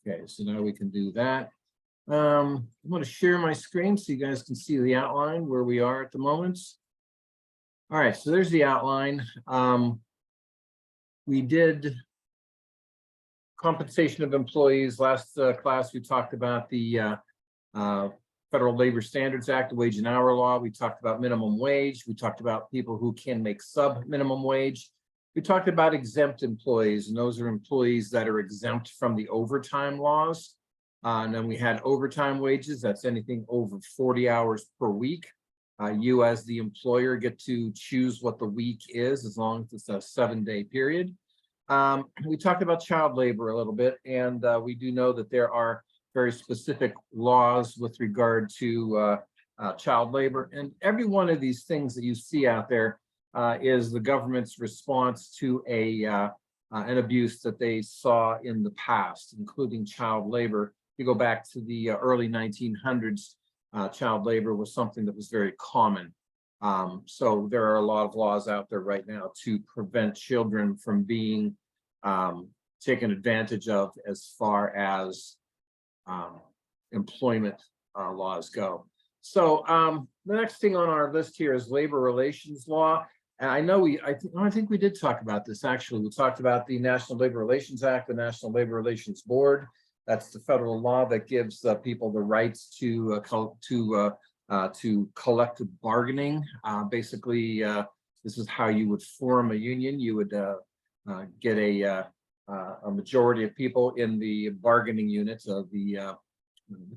Okay, so now we can do that. I'm going to share my screen so you guys can see the outline where we are at the moment. All right, so there's the outline. We did compensation of employees. Last class, we talked about the Federal Labor Standards Act, the Wage and Hour Law. We talked about minimum wage. We talked about people who can make sub-minimum wage. We talked about exempt employees, and those are employees that are exempt from the overtime laws. And then we had overtime wages. That's anything over 40 hours per week. You as the employer get to choose what the week is as long as it's a 7-day period. We talked about child labor a little bit, and we do know that there are very specific laws with regard to child labor. And every one of these things that you see out there is the government's response to an abuse that they saw in the past, including child labor. You go back to the early 1900s, child labor was something that was very common. So there are a lot of laws out there right now to prevent children from being taken advantage of as far as employment laws go. So the next thing on our list here is labor relations law. And I know I think we did talk about this actually. We talked about the National Labor Relations Act, the National Labor Relations Board. That's the federal law that gives people the rights to collective bargaining. Basically, this is how you would form a union. You would get a majority of people in the bargaining units of the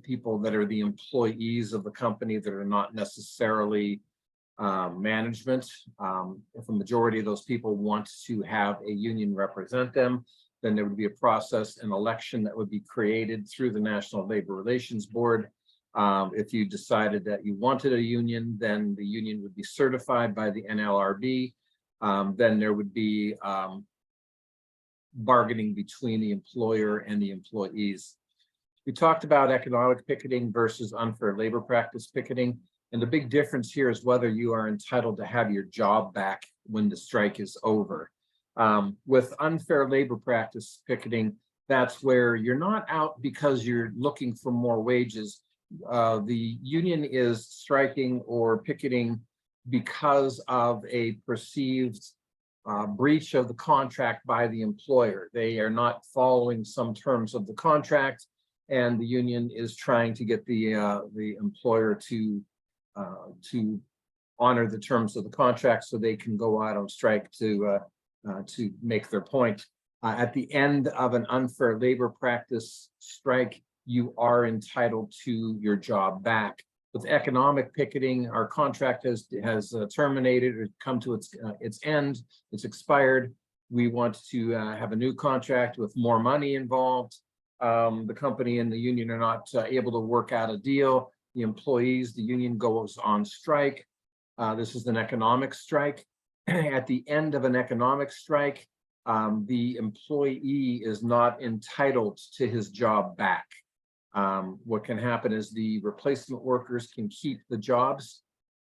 people that are the employees of the company that are not necessarily management. If a majority of those people want to have a union represent them, then there would be a process, an election that would be created through the National Labor Relations Board. If you decided that you wanted a union, then the union would be certified by the NLRB. Then there would be bargaining between the employer and the employees. We talked about economic picketing versus unfair labor practice picketing. And the big difference here is whether you are entitled to have your job back when the strike is over. With unfair labor practice picketing, that's where you're not out because you're looking for more wages. The union is striking or picketing because of a perceived breach of the contract by the employer. They are not following some terms of the contract, and the union is trying to get the employer to honor the terms of the contract so they can go out on strike to make their point. At the end of an unfair labor practice strike, you are entitled to your job back. With economic picketing, our contract has terminated or come to its end. It's expired. We want to have a new contract with more money involved. The company and the union are not able to work out a deal. The employees, the union goes on strike. This is an economic strike. At the end of an economic strike, the employee is not entitled to his job back. What can happen is the replacement workers can keep the jobs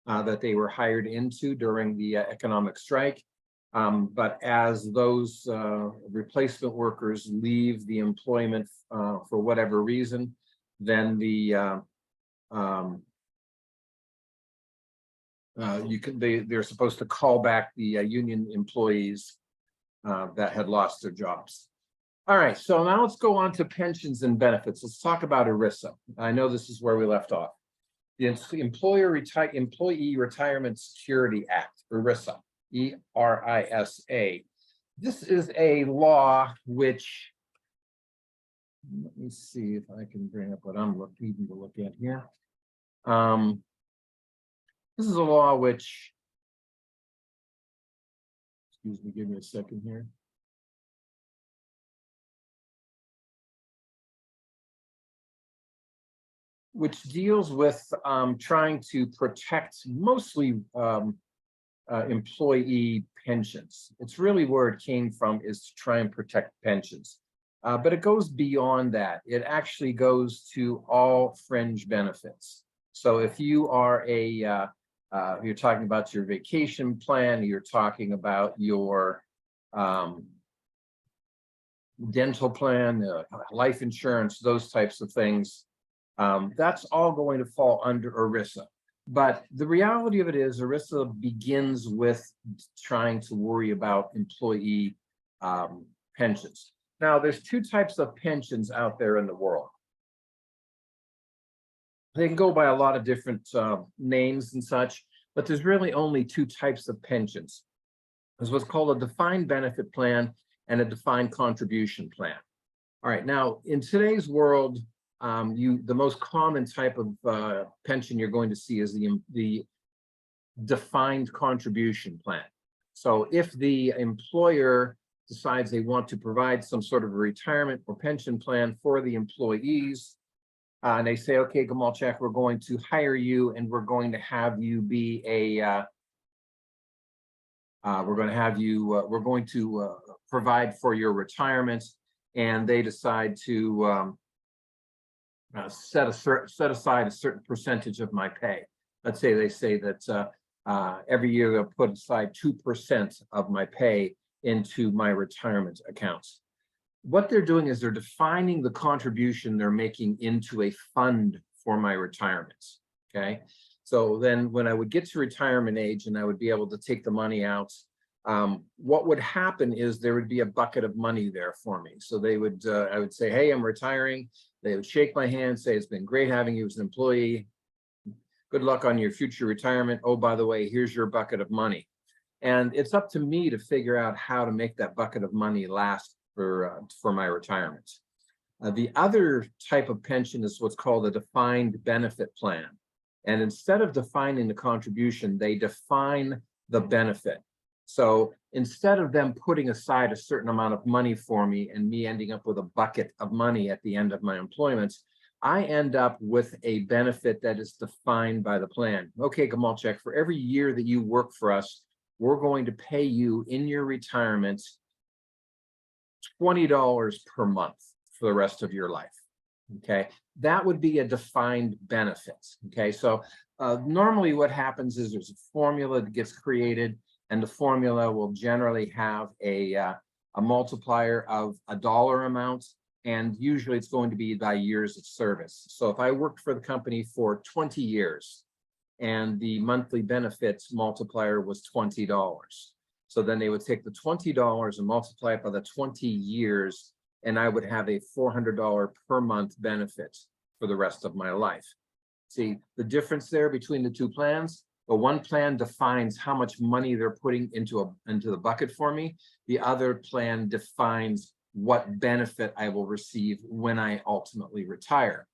that they were hired into during the economic strike. But as those replacement workers leave the employment for whatever reason, then they're supposed to call back the union employees that had lost their jobs. All right, so now let's go on to pensions and benefits. Let's talk about ERISA. I know this is where we left off. The Employee Retirement Security Act, ERISA, E-R-I-S-A. This is a law which, let me see if I can bring up what I'm needing to look at here. This is a law which, excuse me, give me a second here. Which deals with trying to protect mostly employee pensions. It's really where it came from, is to try and protect pensions. But it goes beyond that. It actually goes to all fringe benefits. So if you are you're talking about your vacation plan, you're talking about your dental plan, life insurance, those types of things. That's all going to fall under ERISA. But the reality of it is ERISA begins with trying to worry about employee pensions. Now, there's two types of pensions out there in the world. They can go by a lot of different names and such, but there's really only two types of pensions. There's what's called a defined benefit plan and a defined contribution plan. All right, now in today's world, the most common type of pension you're going to see is the defined contribution plan. So if the employer decides they want to provide some sort of a retirement or pension plan for the employees, and they say, okay, Gamalchak, we're going to hire you and we're going to have you be a, we're going to provide for your retirement, and they decide to set aside a certain percentage of my pay. Let's say they say that every year they'll put aside 2% of my pay into my retirement accounts. What they're doing is they're defining the contribution they're making into a fund for my retirement. Okay, so then when I would get to retirement age and I would be able to take the money out, what would happen is there would be a bucket of money there for me. So they would, I would say, hey, I'm retiring. They would shake my hand, say, it's been great having you as an employee. Good luck on your future retirement. Oh, by the way, here's your bucket of money. And it's up to me to figure out how to make that bucket of money last for my retirement. The other type of pension is what's called a defined benefit plan. And instead of defining the contribution, they define the benefit. So instead of them putting aside a certain amount of money for me and me ending up with a bucket of money at the end of my employment, I end up with a benefit that is defined by the plan. Okay, Gamalchak, for every year that you work for us, we're going to pay you in your retirement $20 per month for the rest of your life. Okay, that would be a defined benefit. Okay, so normally what happens is there's a formula that gets created, and the formula will generally have a multiplier of a dollar amount, and usually it's going to be by years of service. So if I worked for the company for 20 years and the monthly benefits multiplier was $20, so then they would take the $20 and multiply it by the 20 years, and I would have a $400 per month benefit for the rest of my life. See the difference there between the two plans? Well, one plan defines how much money they're putting into the bucket for me. The other plan defines what benefit I will receive when I ultimately retire.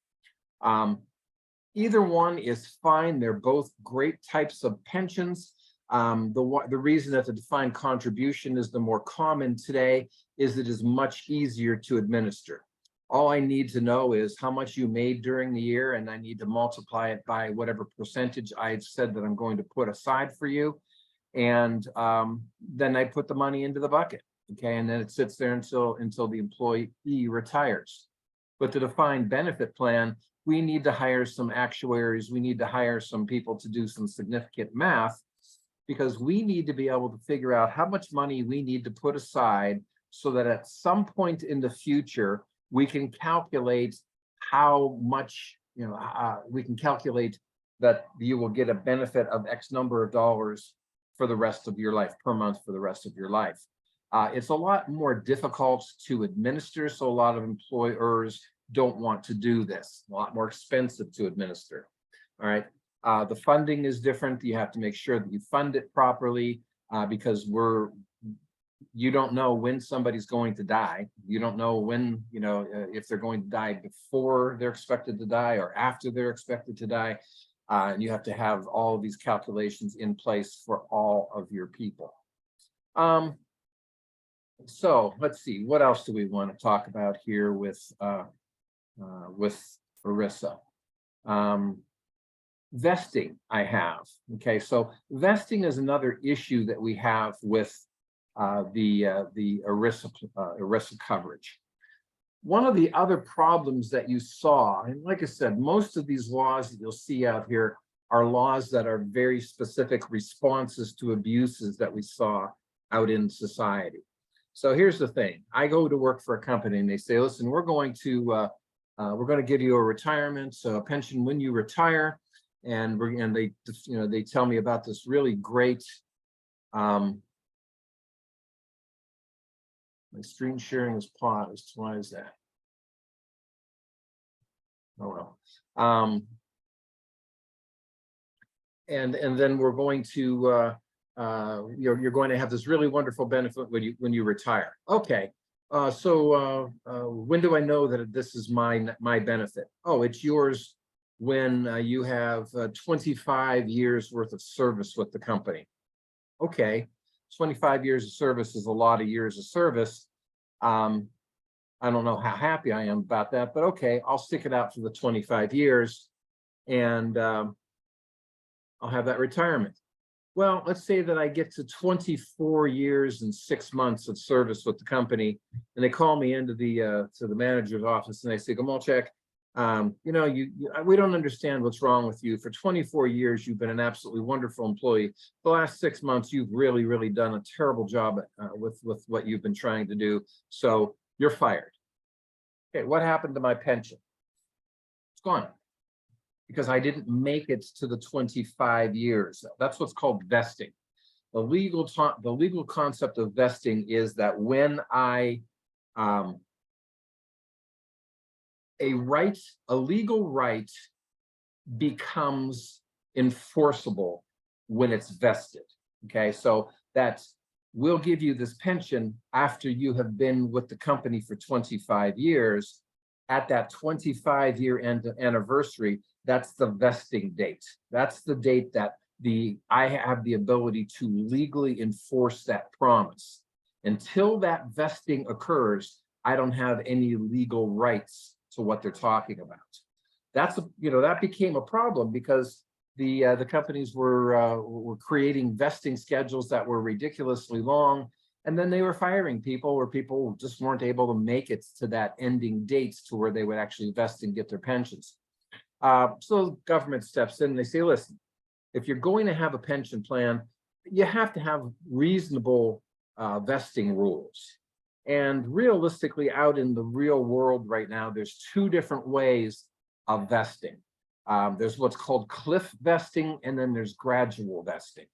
Either one is fine. They're both great types of pensions. The reason that the defined contribution is the more common today is it is much easier to administer. All I need to know is how much you made during the year, and I need to multiply it by whatever percentage I've said that I'm going to put aside for you. And then I put the money into the bucket. Okay, and then it sits there until the employee retires. But the defined benefit plan, we need to hire some actuaries. We need to hire some people to do some significant math, because we need to be able to figure out how much money we need to put aside so that at some point in the future, we can calculate how much, we can calculate that you will get a benefit of X number of dollars for the rest of your life, per month for the rest of your life. It's a lot more difficult to administer, so a lot of employers don't want to do this. A lot more expensive to administer. All right. The funding is different. You have to make sure that you fund it properly, because you don't know when somebody's going to die. You don't know when, if they're going to die before they're expected to die or after they're expected to die. And you have to have all of these calculations in place for all of your people. So let's see, what else do we want to talk about here with ERISA? Vesting I have. Okay, so vesting is another issue that we have with the ERISA coverage. One of the other problems that you saw, and like I said, most of these laws that you'll see out here are laws that are very specific responses to abuses that we saw out in society. So here's the thing. I go to work for a company and they say, listen, we're going to give you a retirement pension when you retire. And they, they tell me about this really great, my screen sharing is paused. Why is that? Oh, well. And then we're going to, you're going to have this really wonderful benefit when you retire. Okay. When do I know that this is my benefit? Oh, it's yours when you have 25 years worth of service with the company. Okay, 25 years of service is a lot of years of service. I don't know how happy I am about that, but okay, I'll stick it out for the 25 years and I'll have that retirement. Well, let's say that I get to 24 years and 6 months of service with the company, and they call me into the to the manager's office and they say, Gamalchek, we don't understand what's wrong with you. For 24 years, you've been an absolutely wonderful employee. The last 6 months, you've really done a terrible job with what you've been trying to do. So you're fired. Okay, what happened to my pension? It's gone because I didn't make it to the 25 years. That's what's called vesting. The legal concept of vesting is that when a legal right becomes enforceable when it's vested. Okay, so we'll give you this pension after you have been with the company for 25 years. At that 25-year anniversary, that's the vesting date. That's the date that I have the ability to legally enforce that promise. Until that vesting occurs, I don't have any legal rights to what they're talking about. That became a problem because the companies were creating vesting schedules that were ridiculously long, and then they were firing people or people just weren't able to make it to that ending dates to where they would actually vest and get their pensions. So government steps in and they say, listen, if you're going to have a pension plan, you have to have reasonable vesting rules. And realistically, out in the real world right now, there's two different ways of vesting. There's what's called cliff vesting, and then there's gradual vesting.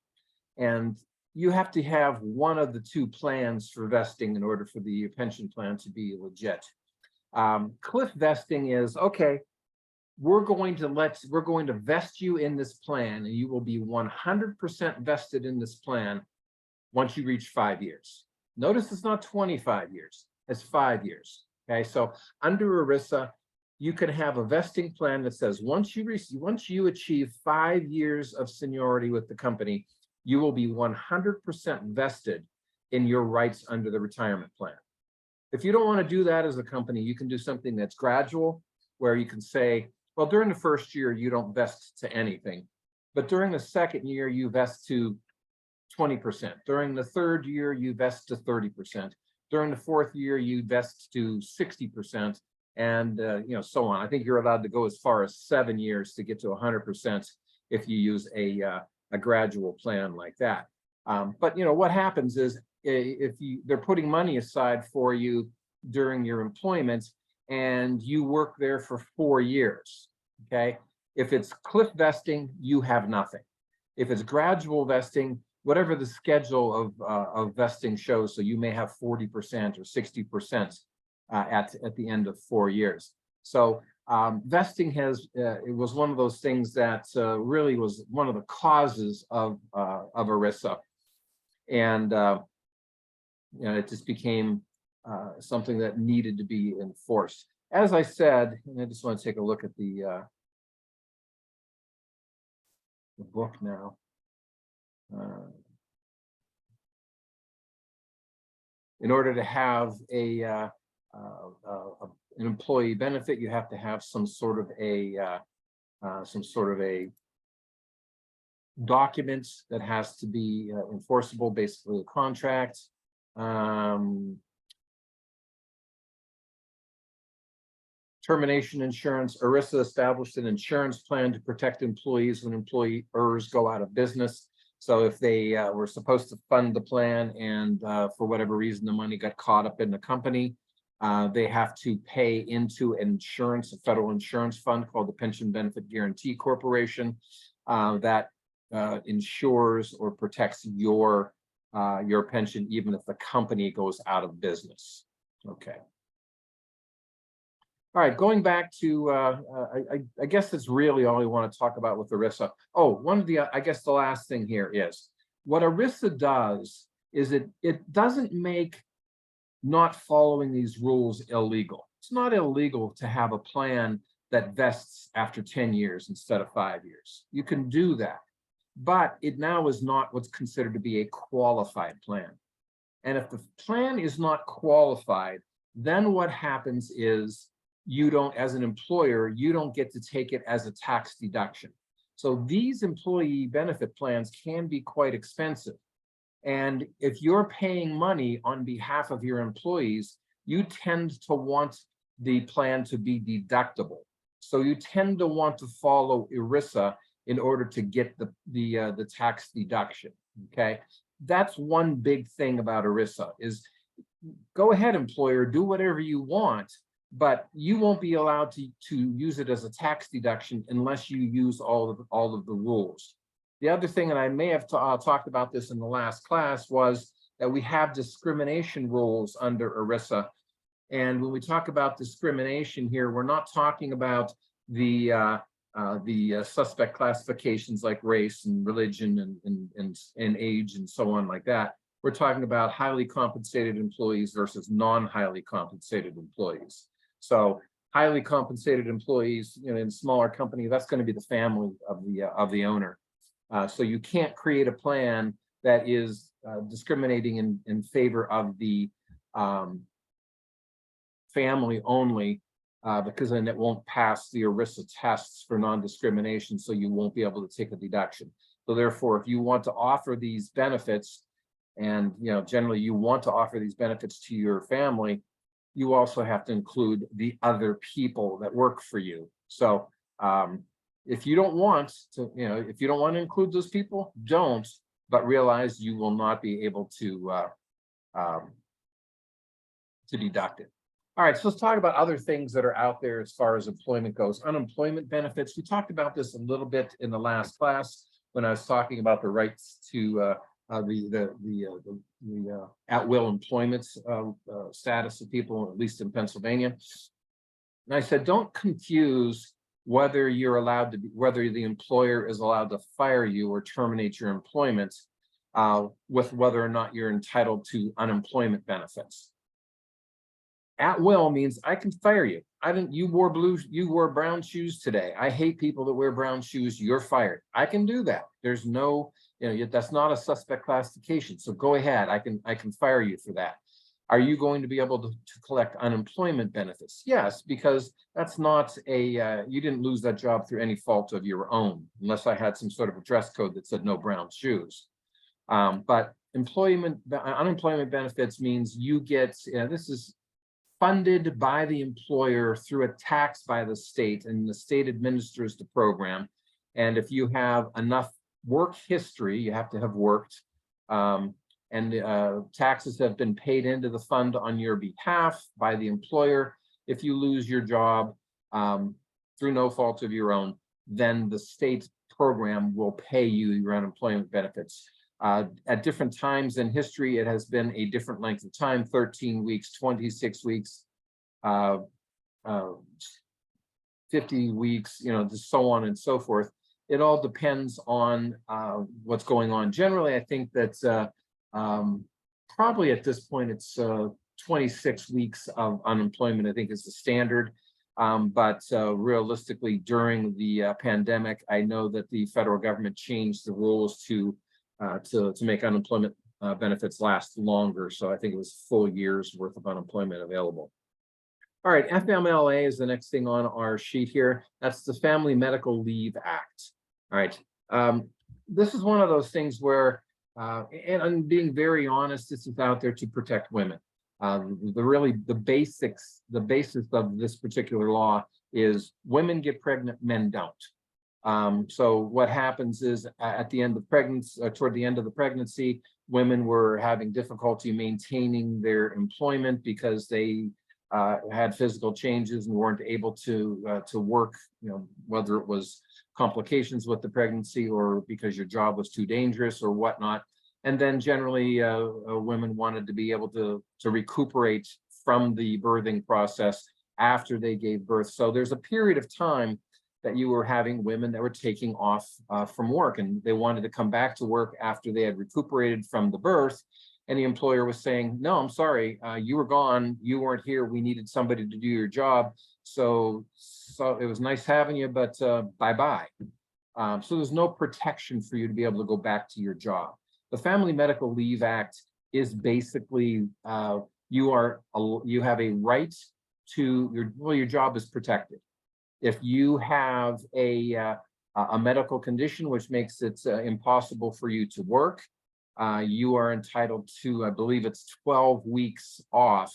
And you have to have one of the two plans for vesting in order for the pension plan to be legit. Cliff vesting is, okay, we're going to vest you in this plan, and you will be 100% vested in this plan once you reach 5 years. Notice it's not 25 years, it's 5 years. Okay, so under ERISA, you can have a vesting plan that says once you achieve 5 years of seniority with the company, you will be 100% vested in your rights under the retirement plan. If you don't want to do that as a company, you can do something that's gradual, where you can say, well, during the first year, you don't vest to anything, but during the second year, you vest to 20%. During the third year, you vest to 30%. During the fourth year, you vest to 60%, and so on. I think you're allowed to go as far as 7 years to get to 100% if you use a gradual plan like that. But what happens is they're putting money aside for you during your employment, and you work there for 4 years. Okay, if it's cliff vesting, you have nothing. If it's gradual vesting, whatever the schedule of vesting shows, so you may have 40% or 60% at the end of 4 years. So vesting it was one of those things that really was one of the causes of ERISA, and it just became something that needed to be enforced. As I said, and I just want to take a look at the book now. In order to have an employee benefit, you have to have some sort of a document that has to be enforceable, basically a contract. Termination insurance. ERISA established an insurance plan to protect employees when employers go out of business. So if they were supposed to fund the plan and for whatever reason the money got caught up in the company, they have to pay into insurance, a federal insurance fund called the Pension Benefit Guaranty Corporation that insures or protects your pension even if the company goes out of business. Okay. All right, going back to, I guess that's really all we want to talk about with ERISA. Oh, one of the, I guess the last thing here is, what ERISA does is it doesn't make not following these rules illegal. It's not illegal to have a plan that vests after 10 years instead of 5 years. You can do that, but it now is not what's considered to be a qualified plan. And if the plan is not qualified, then what happens is you don't, as an employer, you don't get to take it as a tax deduction. So these employee benefit plans can be quite expensive. And if you're paying money on behalf of your employees, you tend to want the plan to be deductible. So you tend to want to follow ERISA in order to get the tax deduction, okay? That's one big thing about ERISA is, go ahead, employer, do whatever you want, but you won't be allowed to use it as a tax deduction unless you use all of the rules. The other thing, and I may have talked about this in the last class, was that we have discrimination rules under ERISA. And when we talk about discrimination here, we're not talking about the suspect classifications like race and religion and age and so on like that. We're talking about highly compensated employees versus non-highly compensated employees. So highly compensated employees, in a smaller company, that's going to be the family of the owner. So you can't create a plan that is discriminating in favor of the family only, because then it won't pass the ERISA tests for non-discrimination, so you won't be able to take a deduction. So therefore, if you want to offer these benefits, and generally you want to offer these benefits to your family, you also have to include the other people that work for you. So if you don't want to, if you don't want to include those people, don't, but realize you will not be able to deduct it. All right, so let's talk about other things that are out there as far as employment goes. Unemployment benefits, we talked about this a little bit in the last class when I was talking about the rights to the at-will employment status of people, at least in Pennsylvania. And I said, don't confuse whether you're allowed to be, whether the employer is allowed to fire you or terminate your employment with whether or not you're entitled to unemployment benefits. At will means I can fire you. You wore brown shoes today. I hate people that wear brown shoes. You're fired. I can do that. There's no, that's not a suspect classification. So go ahead. I can fire you for that. Are you going to be able to collect unemployment benefits? Yes, because that's not you didn't lose that job through any fault of your own, unless I had some sort of a dress code that said no brown shoes. But unemployment benefits means you get, this is funded by the employer through a tax by the state, and the state administers the program. And if you have enough work history, you have to have worked, and taxes have been paid into the fund on your behalf by the employer. If you lose your job through no fault of your own, then the state program will pay you your unemployment benefits. At different times in history, it has been a different length of time, 13 weeks, 26 weeks, 50 weeks, just so on and so forth. It all depends on what's going on. Generally, I think that probably at this point, it's 26 weeks of unemployment, I think is the standard. But realistically, during the pandemic, I know that the federal government changed the rules to make unemployment benefits last longer. So I think it was full year's worth of unemployment available. All right, FMLA is the next thing on our sheet here. That's the Family Medical Leave Act. All right, this is one of those things where, and I'm being very honest, this is out there to protect women. The basis of this particular law is women get pregnant, men don't. So what happens is at the end of pregnancy, toward the end of the pregnancy, women were having difficulty maintaining their employment because they had physical changes and weren't able to work, whether it was complications with the pregnancy or because your job was too dangerous or whatnot. And then generally women wanted to be able to recuperate from the birthing process after they gave birth. So there's a period of time that you were having women that were taking off from work, and they wanted to come back to work after they had recuperated from the birth. And the employer was saying, no, I'm sorry, you were gone, you weren't here, we needed somebody to do your job. So it was nice having you, but bye-bye. So there's no protection for you to be able to go back to your job. The Family Medical Leave Act is basically, you have a right to, your job is protected. If you have a medical condition which makes it impossible for you to work, you are entitled to, I believe it's 12 weeks off,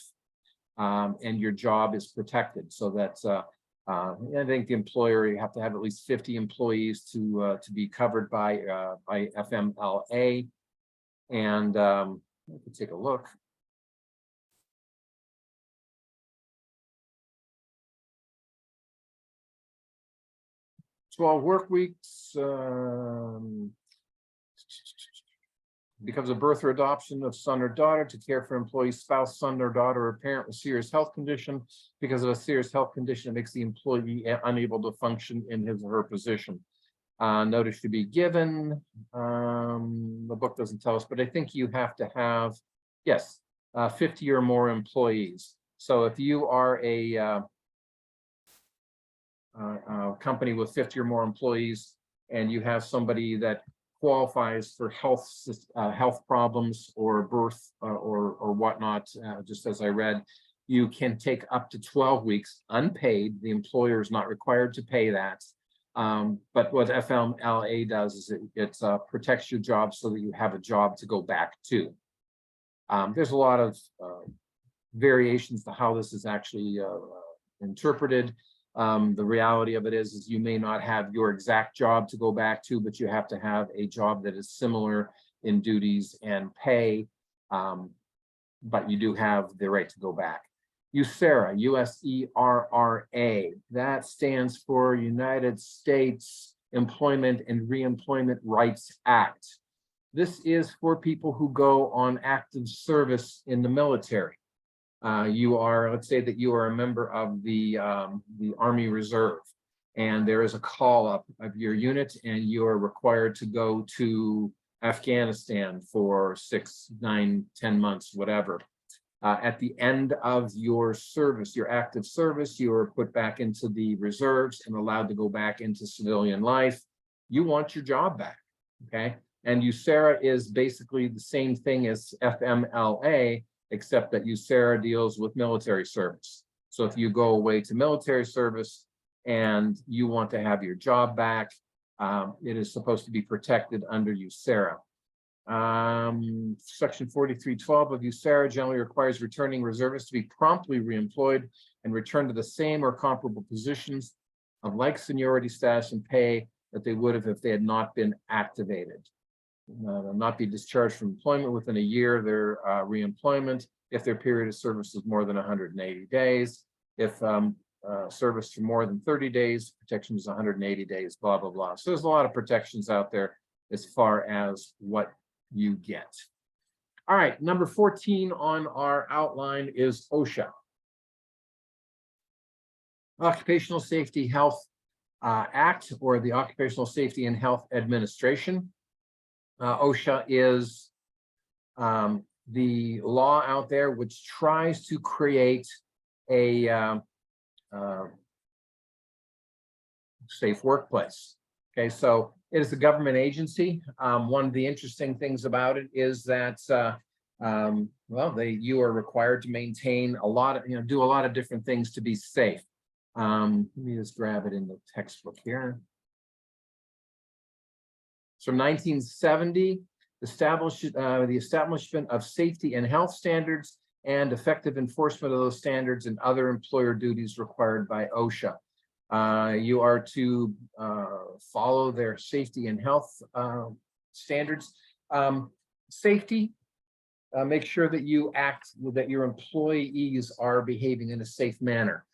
and your job is protected. So that's, I think the employer, you have to have at least 50 employees to be covered by FMLA. And we can take a look. 12 work weeks, becomes a birth or adoption of son or daughter to care for employee's spouse, son or daughter, or parent with serious health condition. Because of a serious health condition, it makes the employee unable to function in his or her position. Notice to be given. The book doesn't tell us, but I think you have to have, yes, 50 or more employees. So if you are a company with 50 or more employees, and you have somebody that qualifies for health problems or birth or whatnot, just as I read, you can take up to 12 weeks unpaid. The employer is not required to pay that. But what FMLA does is it protects your job so that you have a job to go back to. There's a lot of variations to how this is actually interpreted. The reality of it is you may not have your exact job to go back to, but you have to have a job that is similar in duties and pay, but you do have the right to go back. USERRA, USERRA, that stands for United States Employment and Reemployment Rights Act. This is for people who go on active service in the military. Let's say that you are a member of the Army Reserve, and there is a call up of your unit, and you are required to go to Afghanistan for 6, 9, 10 months, whatever. At the end of your service, your active service, you are put back into the reserves and allowed to go back into civilian life. You want your job back, okay? And USERRA is basically the same thing as FMLA, except that USERRA deals with military service. So if you go away to military service and you want to have your job back, it is supposed to be protected under USERRA. Section 4312 of USERRA generally requires returning reservists to be promptly reemployed and return to the same or comparable positions of like seniority, status, and pay that they would have if they had not been activated. They'll not be discharged from employment within a year of their reemployment if their period of service is more than 180 days. If service for more than 30 days, protection is 180 days, blah, blah, blah. So there's a lot of protections out there as far as what you get. All right, number 14 on our outline is OSHA. Occupational Safety Health Act, or the Occupational Safety and Health Administration. OSHA is the law out there which tries to create a safe workplace. Okay, so it is a government agency. One of the interesting things about it is that you are required to maintain a lot of, do a lot of different things to be safe. Let me just grab it in the textbook here. So 1970, the establishment of safety and health standards and effective enforcement of those standards and other employer duties required by OSHA. You are to follow their safety and health standards. Safety, make sure that that your employees are behaving in a safe manner.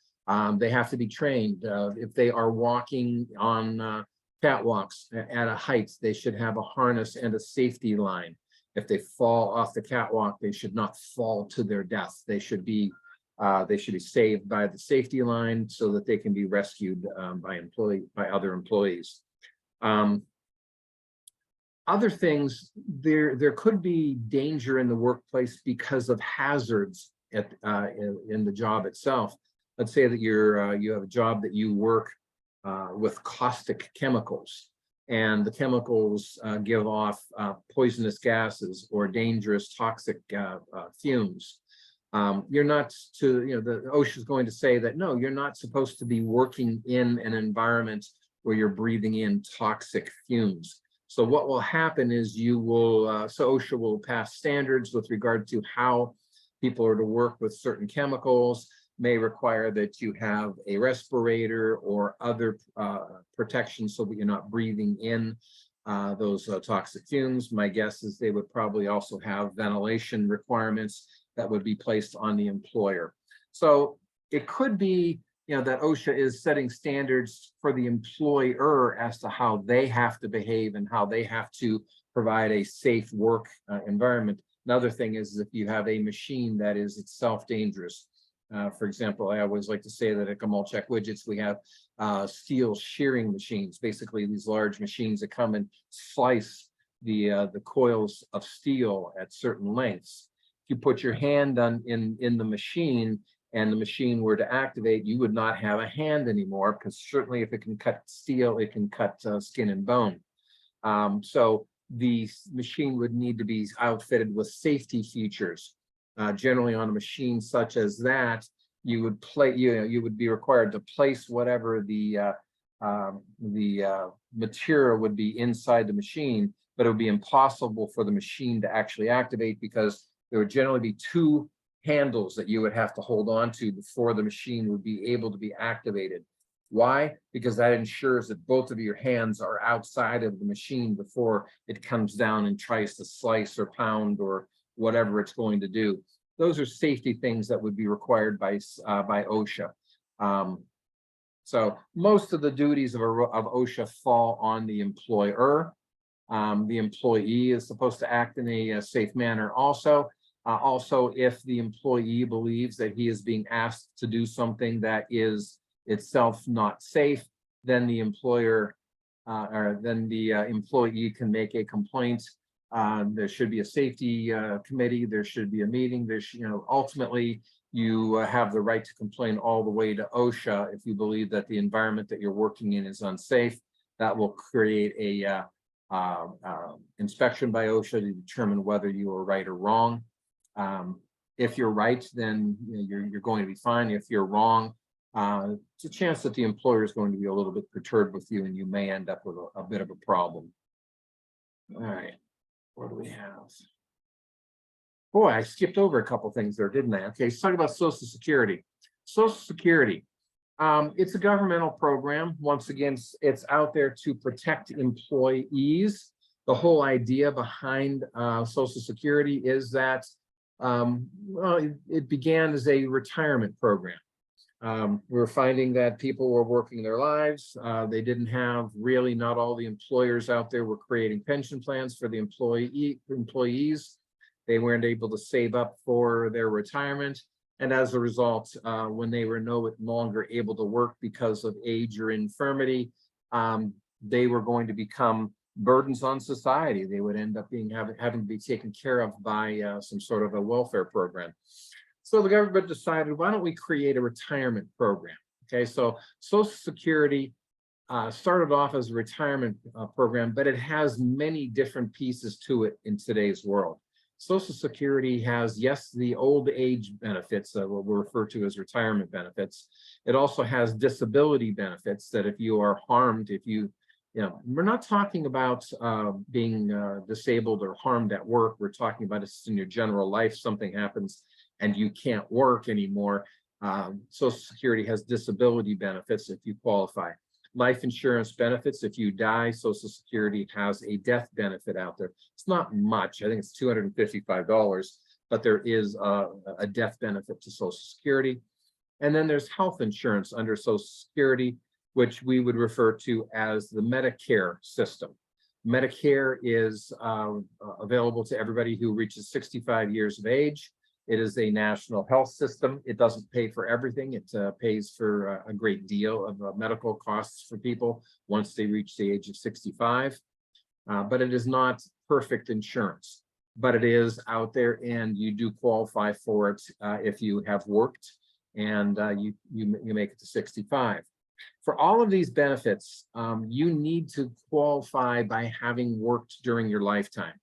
They have to be trained. If they are walking on catwalks at a height, they should have a harness and a safety line. If they fall off the catwalk, they should not fall to their death. They should be saved by the safety line so that they can be rescued by other employees. Other things, there could be danger in the workplace because of hazards in the job itself. Let's say that you have a job that you work with caustic chemicals, and the chemicals give off poisonous gases or dangerous toxic fumes. You're not the OSHA is going to say that, no, you're not supposed to be working in an environment where you're breathing in toxic fumes. So what will happen is so OSHA will pass standards with regard to how people are to work with certain chemicals, may require that you have a respirator or other protection so that you're not breathing in those toxic fumes. My guess is they would probably also have ventilation requirements that would be placed on the employer. So it could be, that OSHA is setting standards for the employer as to how they have to behave and how they have to provide a safe work environment. Another thing is if you have a machine that is itself dangerous. For example, I always like to say that at Gamalchek Widgets, we have steel shearing machines, basically these large machines that come and slice the coils of steel at certain lengths. If you put your hand in the machine and the machine were to activate, you would not have a hand anymore, because certainly if it can cut steel, it can cut skin and bone. So the machine would need to be outfitted with safety features. Generally on a machine such as that, you would be required to place whatever the material would be inside the machine, but it would be impossible for the machine to actually activate, because there would generally be two handles that you would have to hold on to before the machine would be able to be activated. Why? Because that ensures that both of your hands are outside of the machine before it comes down and tries to slice or pound or whatever it's going to do. Those are safety things that would be required by OSHA. So most of the duties of OSHA fall on the employer. The employee is supposed to act in a safe manner also. Also, if the employee believes that he is being asked to do something that is itself not safe, then the employer then the employee can make a complaint. There should be a safety committee. There should be a meeting. Ultimately, you have the right to complain all the way to OSHA if you believe that the environment that you're working in is unsafe. That will create a inspection by OSHA to determine whether you are right or wrong. If you're right, then you're going to be fine. If you're wrong, it's a chance that the employer is going to be a little bit perturbed with you, and you may end up with a bit of a problem. All right, what do we have? Boy, I skipped over a couple things there, didn't I? Okay, let's talk about Social Security. Social Security, it's a governmental program. Once again, it's out there to protect employees. The whole idea behind Social Security is that it began as a retirement program. We're finding that people were working their lives. They didn't have not all the employers out there were creating pension plans for the employees. They weren't able to save up for their retirement. And as a result, when they were no longer able to work because of age or infirmity, they were going to become burdens on society. They would end up having to be taken care of by some sort of a welfare program. So the government decided, why don't we create a retirement program? Okay, so Social Security started off as a retirement program, but it has many different pieces to it in today's world. Social Security has, yes, the old age benefits, what we refer to as retirement benefits. It also has disability benefits that if you are harmed, we're not talking about being disabled or harmed at work. We're talking about it's in your general life, something happens and you can't work anymore. Social Security has disability benefits if you qualify. Life insurance benefits, if you die, Social Security has a death benefit out there. It's not much, I think it's $255, but there is a death benefit to Social Security. And then there's health insurance under Social Security, which we would refer to as the Medicare system. Medicare is available to everybody who reaches 65 years of age. It is a national health system. It doesn't pay for everything. It pays for a great deal of medical costs for people once they reach the age of 65. But it is not perfect insurance, but it is out there, and you do qualify for it if you have worked and you make it to 65. For all of these benefits, you need to qualify by having worked during your lifetime.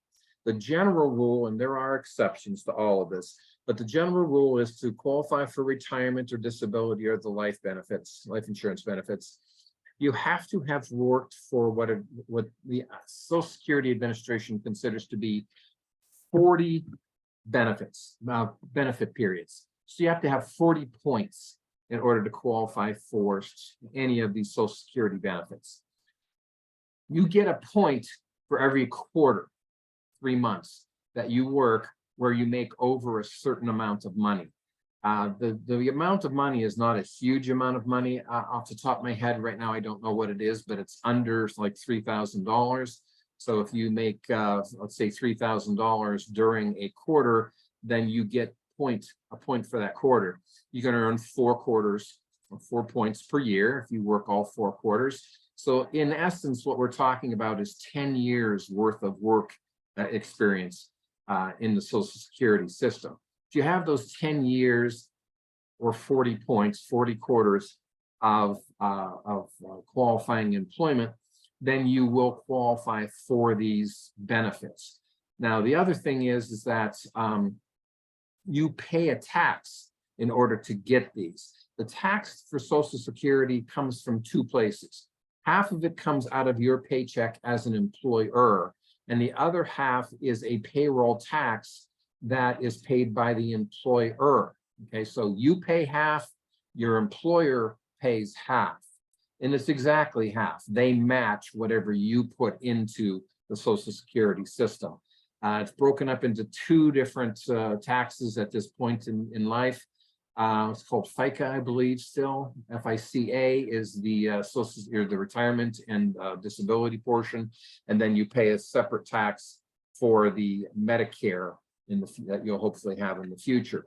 The general rule, and there are exceptions to all of this, but the general rule is to qualify for retirement or disability or the life benefits, life insurance benefits. You have to have worked for what the Social Security Administration considers to be 40 benefit periods. So you have to have 40 points in order to qualify for any of these Social Security benefits. You get a point for every quarter, 3 months that you work where you make over a certain amount of money. The amount of money is not a huge amount of money. Off the top of my head right now, I don't know what it is, but it's under like $3,000. So if you make, let's say $3,000 during a quarter, then you get a point for that quarter. You're going to earn 4 quarters, or 4 points per year if you work all 4 quarters. So in essence, what we're talking about is 10 years worth of work experience in the Social Security system. If you have those 10 years or 40 points, 40 quarters of qualifying employment, then you will qualify for these benefits. Now, the other thing is that you pay a tax in order to get these. The tax for Social Security comes from 2 places. Half of it comes out of your paycheck as an employer, and the other half is a payroll tax that is paid by the employer. Okay, so you pay half, your employer pays half, and it's exactly half. They match whatever you put into the Social Security system. It's broken up into 2 different taxes at this point in life. It's called FICA, I believe, still. FICA is the social, or the retirement and disability portion, and then you pay a separate tax for the Medicare that you'll hopefully have in the future.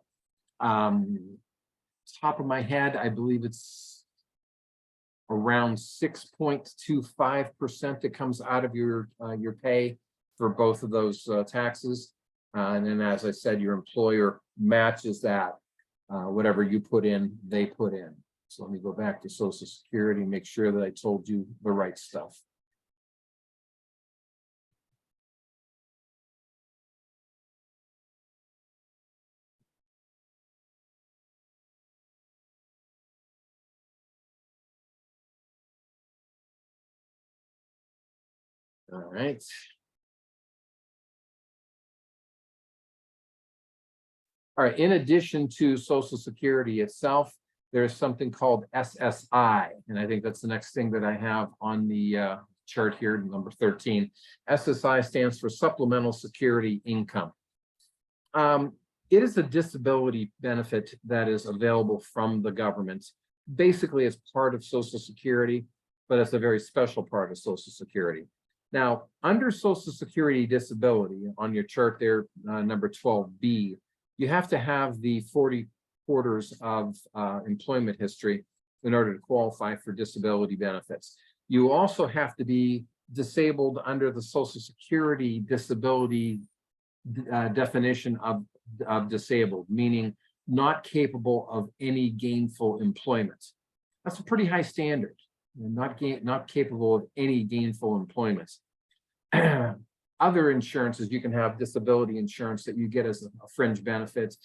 Top of my head, I believe it's around 6.25% that comes out of your pay for both of those taxes. And then, as I said, your employer matches that. Whatever you put in, they put in. So let me go back to Social Security and make sure that I told you the right stuff. All right. All right, in addition to Social Security itself, there's something called SSI, and I think that's the next thing that I have on the chart here, number 13. SSI stands for Supplemental Security Income. It is a disability benefit that is available from the government, basically as part of Social Security, but it's a very special part of Social Security. Now, under Social Security disability, on your chart there, number 12B, you have to have the 40 quarters of employment history in order to qualify for disability benefits. You also have to be disabled under the Social Security disability definition of disabled, meaning not capable of any gainful employment. That's a pretty high standard, not capable of any gainful employment. Other insurances, you can have disability insurance that you get as a fringe benefit.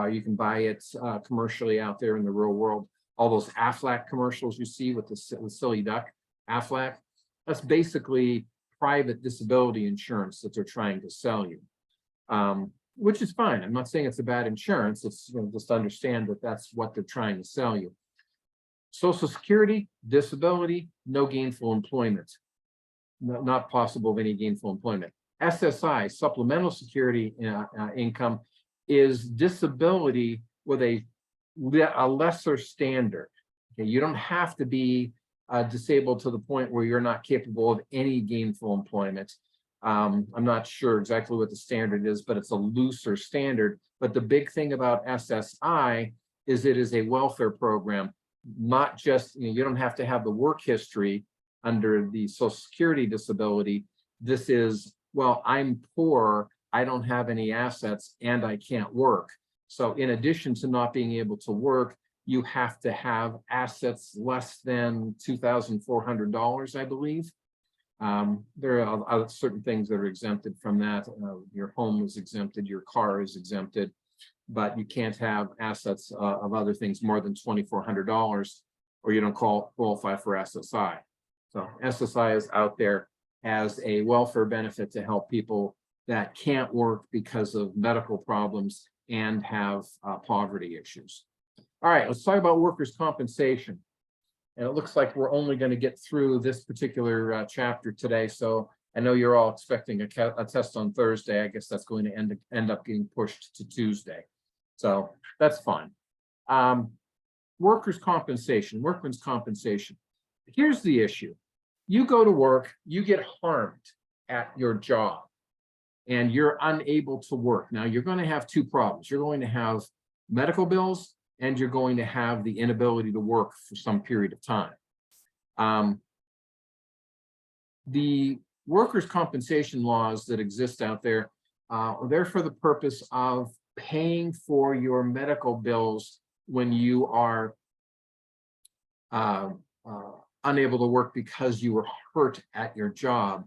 You can buy it commercially out there in the real world. All those Aflac commercials you see with the silly duck, Aflac, that's basically private disability insurance that they're trying to sell you. which is fine. I'm not saying it's a bad insurance. It's, just understand that that's what they're trying to sell you. Social Security, disability, no gainful employment. Not possible of any gainful employment. SSI, supplemental security income, is disability with a lesser standard. Okay, you don't have to be disabled to the point where you're not capable of any gainful employment. I'm not sure exactly what the standard is, but it's a looser standard. But the big thing about SSI is it is a welfare program, not just, you don't have to have the work history under the Social Security disability. This is, well, I'm poor, I don't have any assets, and I can't work. So in addition to not being able to work, you have to have assets less than $2,400, I believe. There are certain things that are exempted from that. Your home is exempted, your car is exempted, but you can't have assets of other things more than $2,400, or you don't qualify for SSI. So SSI is out there as a welfare benefit to help people that can't work because of medical problems and have poverty issues. All right, let's talk about workers' compensation. And it looks like we're only going to get through this particular chapter today. So I know you're all expecting a test on Thursday. I guess that's going to end up getting pushed to Tuesday. So that's fine. Workers' compensation, workman's compensation. Here's the issue. You go to work, you get harmed at your job, and you're unable to work. Now, you're going to have two problems. You're going to have medical bills, and you're going to have the inability to work for some period of time. The workers' compensation laws that exist out there are there for the purpose of paying for your medical bills when you are unable to work because you were hurt at your job,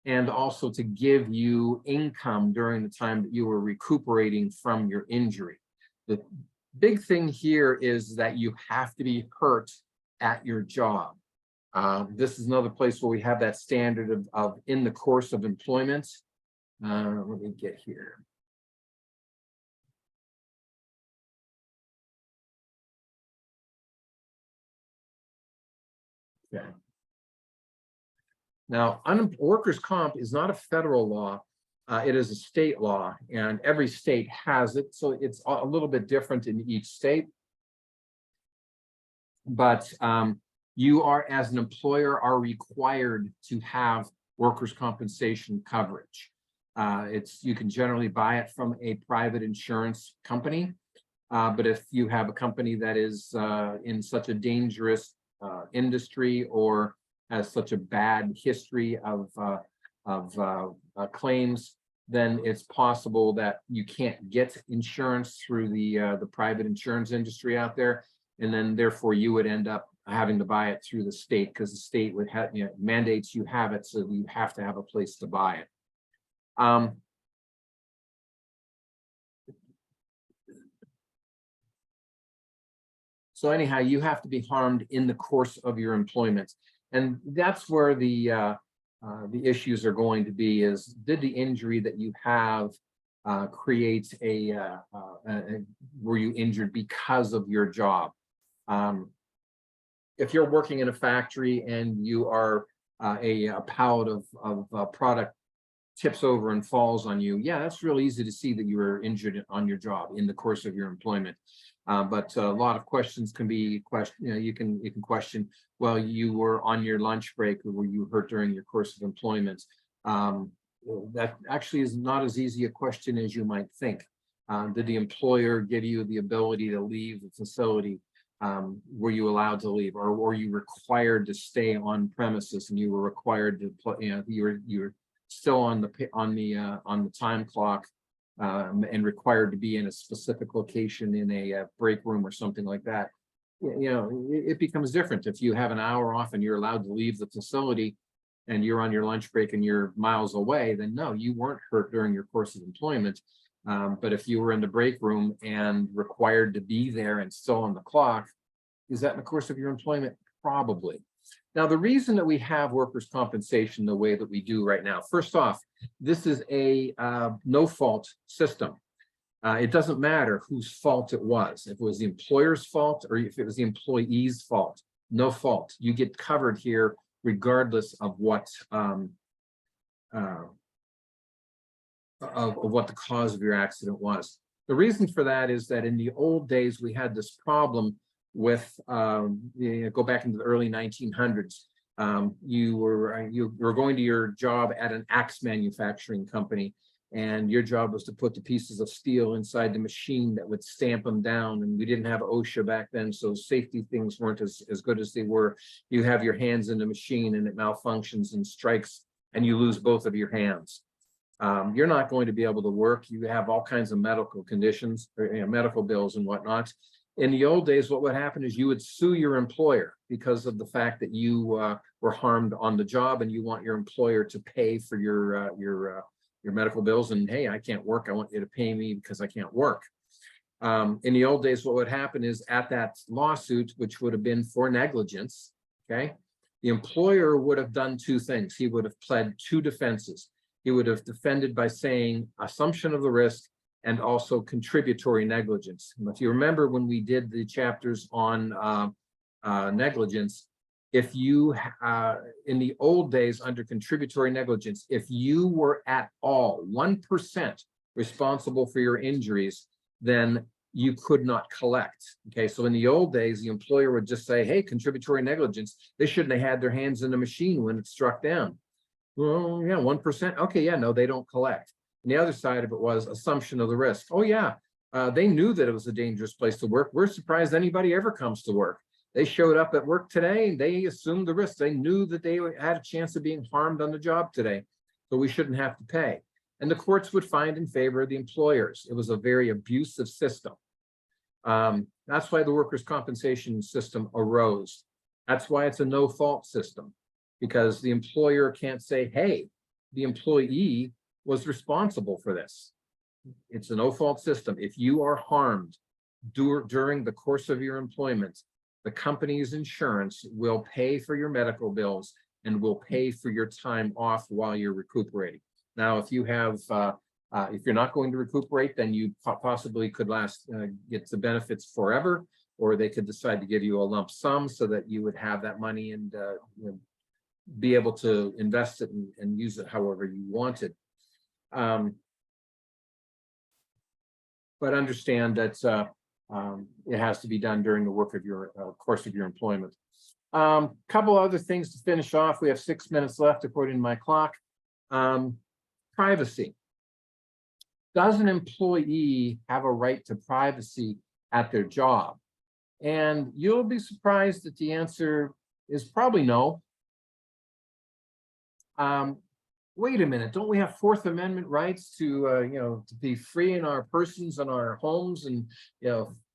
and also to give you income during the time that you were recuperating from your injury. The big thing here is that you have to be hurt at your job. This is another place where we have that standard of in the course of employment. Let me get here. Okay. Now, workers' comp is not a federal law. It is a state law, and every state has it. So it's a little bit different in each state. But you are, as an employer, are required to have workers' compensation coverage. You can generally buy it from a private insurance company. But if you have a company that is in such a dangerous industry or has such a bad history of claims, then it's possible that you can't get insurance through the private insurance industry out there, and then therefore you would end up having to buy it through the state, because the state would have, mandates you have it, so you have to have a place to buy it. So anyhow, you have to be harmed in the course of your employment, and that's where the issues are going to be. Is, did the injury that you have create were you injured because of your job? If you're working in a factory and you are a pallet of product tips over and falls on you, yeah, that's real easy to see that you were injured on your job in the course of your employment. But a lot of questions can be you can question, well, you were on your lunch break, or were you hurt during your course of employment? That actually is not as easy a question as you might think. Did the employer give you the ability to leave the facility? Were you allowed to leave, or were you required to stay on premises, and you were required to you were still on the time clock, and required to be in a specific location in a break room or something like that? It becomes different. If you have an hour off and you're allowed to leave the facility and you're on your lunch break and you're miles away, then no, you weren't hurt during your course of employment. But if you were in the break room and required to be there and still on the clock, is that in the course of your employment? Probably. Now, the reason that we have workers' compensation the way that we do right now, first off, this is a no-fault system. It doesn't matter whose fault it was. If it was the employer's fault or if it was the employee's fault, no fault. You get covered here regardless of what what the cause of your accident was. The reason for that is that in the old days, we had this problem with, go back into the early 1900s. You were going to your job at an axe manufacturing company, and your job was to put the pieces of steel inside the machine that would stamp them down. And we didn't have OSHA back then, so safety things weren't as good as they were. You have your hands in the machine and it malfunctions and strikes, and you lose both of your hands. You're not going to be able to work. You have all kinds of medical conditions, or, medical bills and whatnot. In the old days, what would happen is you would sue your employer because of the fact that you were harmed on the job, and you want your employer to pay for your medical bills. And hey, I can't work. I want you to pay me because I can't work. In the old days, what would happen is at that lawsuit, which would have been for negligence, okay, the employer would have done two things. He would have pled two defenses. He would have defended by saying assumption of the risk and also contributory negligence. And if you remember when we did the chapters on negligence, if you, in the old days under contributory negligence, if you were at all 1% responsible for your injuries, then you could not collect. Okay, so in the old days, the employer would just say, hey, contributory negligence, they shouldn't have had their hands in the machine when it struck down. Well, yeah, 1%. Okay, yeah, no, they don't collect. And the other side of it was assumption of the risk. Oh, yeah, they knew that it was a dangerous place to work. We're surprised anybody ever comes to work. They showed up at work today and they assumed the risk. They knew that they had a chance of being harmed on the job today, so we shouldn't have to pay. And the courts would find in favor of the employers. It was a very abusive system. That's why the workers' compensation system arose. That's why it's a no-fault system, because the employer can't say, hey, the employee was responsible for this. It's a no-fault system. If you are harmed during the course of your employment, the company's insurance will pay for your medical bills and will pay for your time off while you're recuperating. Now, if you have, if you're not going to recuperate, then you possibly could get the benefits forever, or they could decide to give you a lump sum so that you would have that money and be able to invest it and use it however you wanted. But understand that it has to be done during the work of your course of your employment. Couple other things to finish off. We have 6 minutes left according to my clock. Privacy. Does an employee have a right to privacy at their job? And you'll be surprised that the answer is probably no. Wait a minute, don't we have Fourth Amendment rights to, to be free in our persons and our homes, and,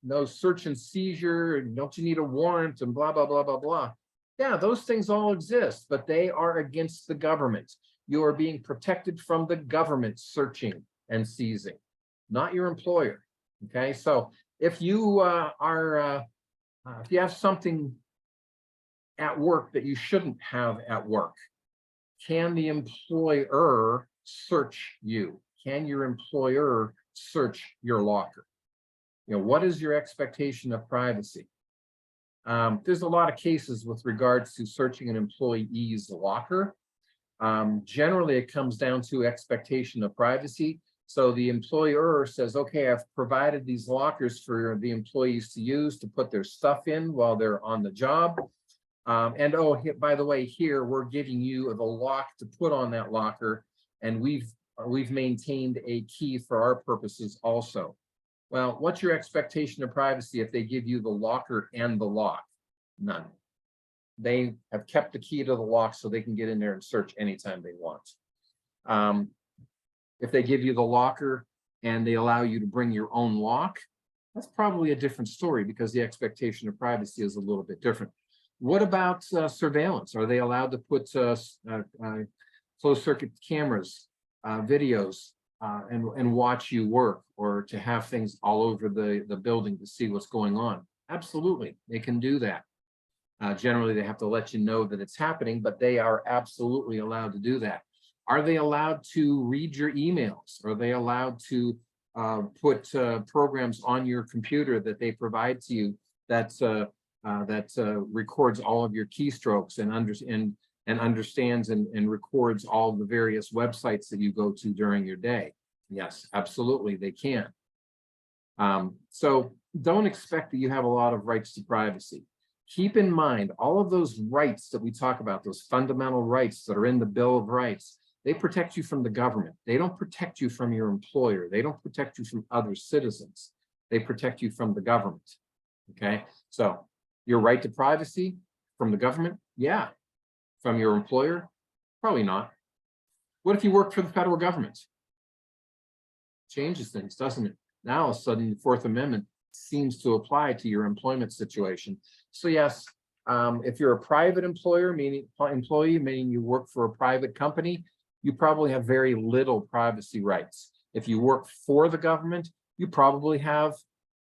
no search and seizure, and don't you need a warrant and blah, blah, blah, blah, blah. Yeah, those things all exist, but they are against the government. You are being protected from the government searching and seizing, not your employer. Okay, so if you if you have something at work that you shouldn't have at work, can the employer search you? Can your employer search your locker? What is your expectation of privacy? There's a lot of cases with regards to searching an employee's locker. Generally, it comes down to expectation of privacy. So the employer says, okay, I've provided these lockers for the employees to use to put their stuff in while they're on the job. And oh, by the way, here we're giving you the lock to put on that locker, and we've maintained a key for our purposes also. Well, what's your expectation of privacy if they give you the locker and the lock? None. They have kept the key to the lock so they can get in there and search anytime they want. If they give you the locker and they allow you to bring your own lock, that's probably a different story, because the expectation of privacy is a little bit different. What about surveillance? Are they allowed to put closed circuit cameras, videos, and watch you work, or to have things all over the building to see what's going on? Absolutely, they can do that. Generally, they have to let you know that it's happening, but they are absolutely allowed to do that. Are they allowed to read your emails? Are they allowed to put programs on your computer that they provide to you that records all of your keystrokes and understands and records all the various websites that you go to during your day? Yes, absolutely, they can. So don't expect that you have a lot of rights to privacy. Keep in mind, all of those rights that we talk about, those fundamental rights that are in the Bill of Rights, they protect you from the government. They don't protect you from your employer. They don't protect you from other citizens. They protect you from the government. Okay, so your right to privacy from the government, yeah. From your employer, probably not. What if you work for the federal government? Changes things, doesn't it? Now, all of a sudden, the Fourth Amendment seems to apply to your employment situation. So yes, if you're a private employee, meaning you work for a private company, you probably have very little privacy rights. If you work for the government, you probably have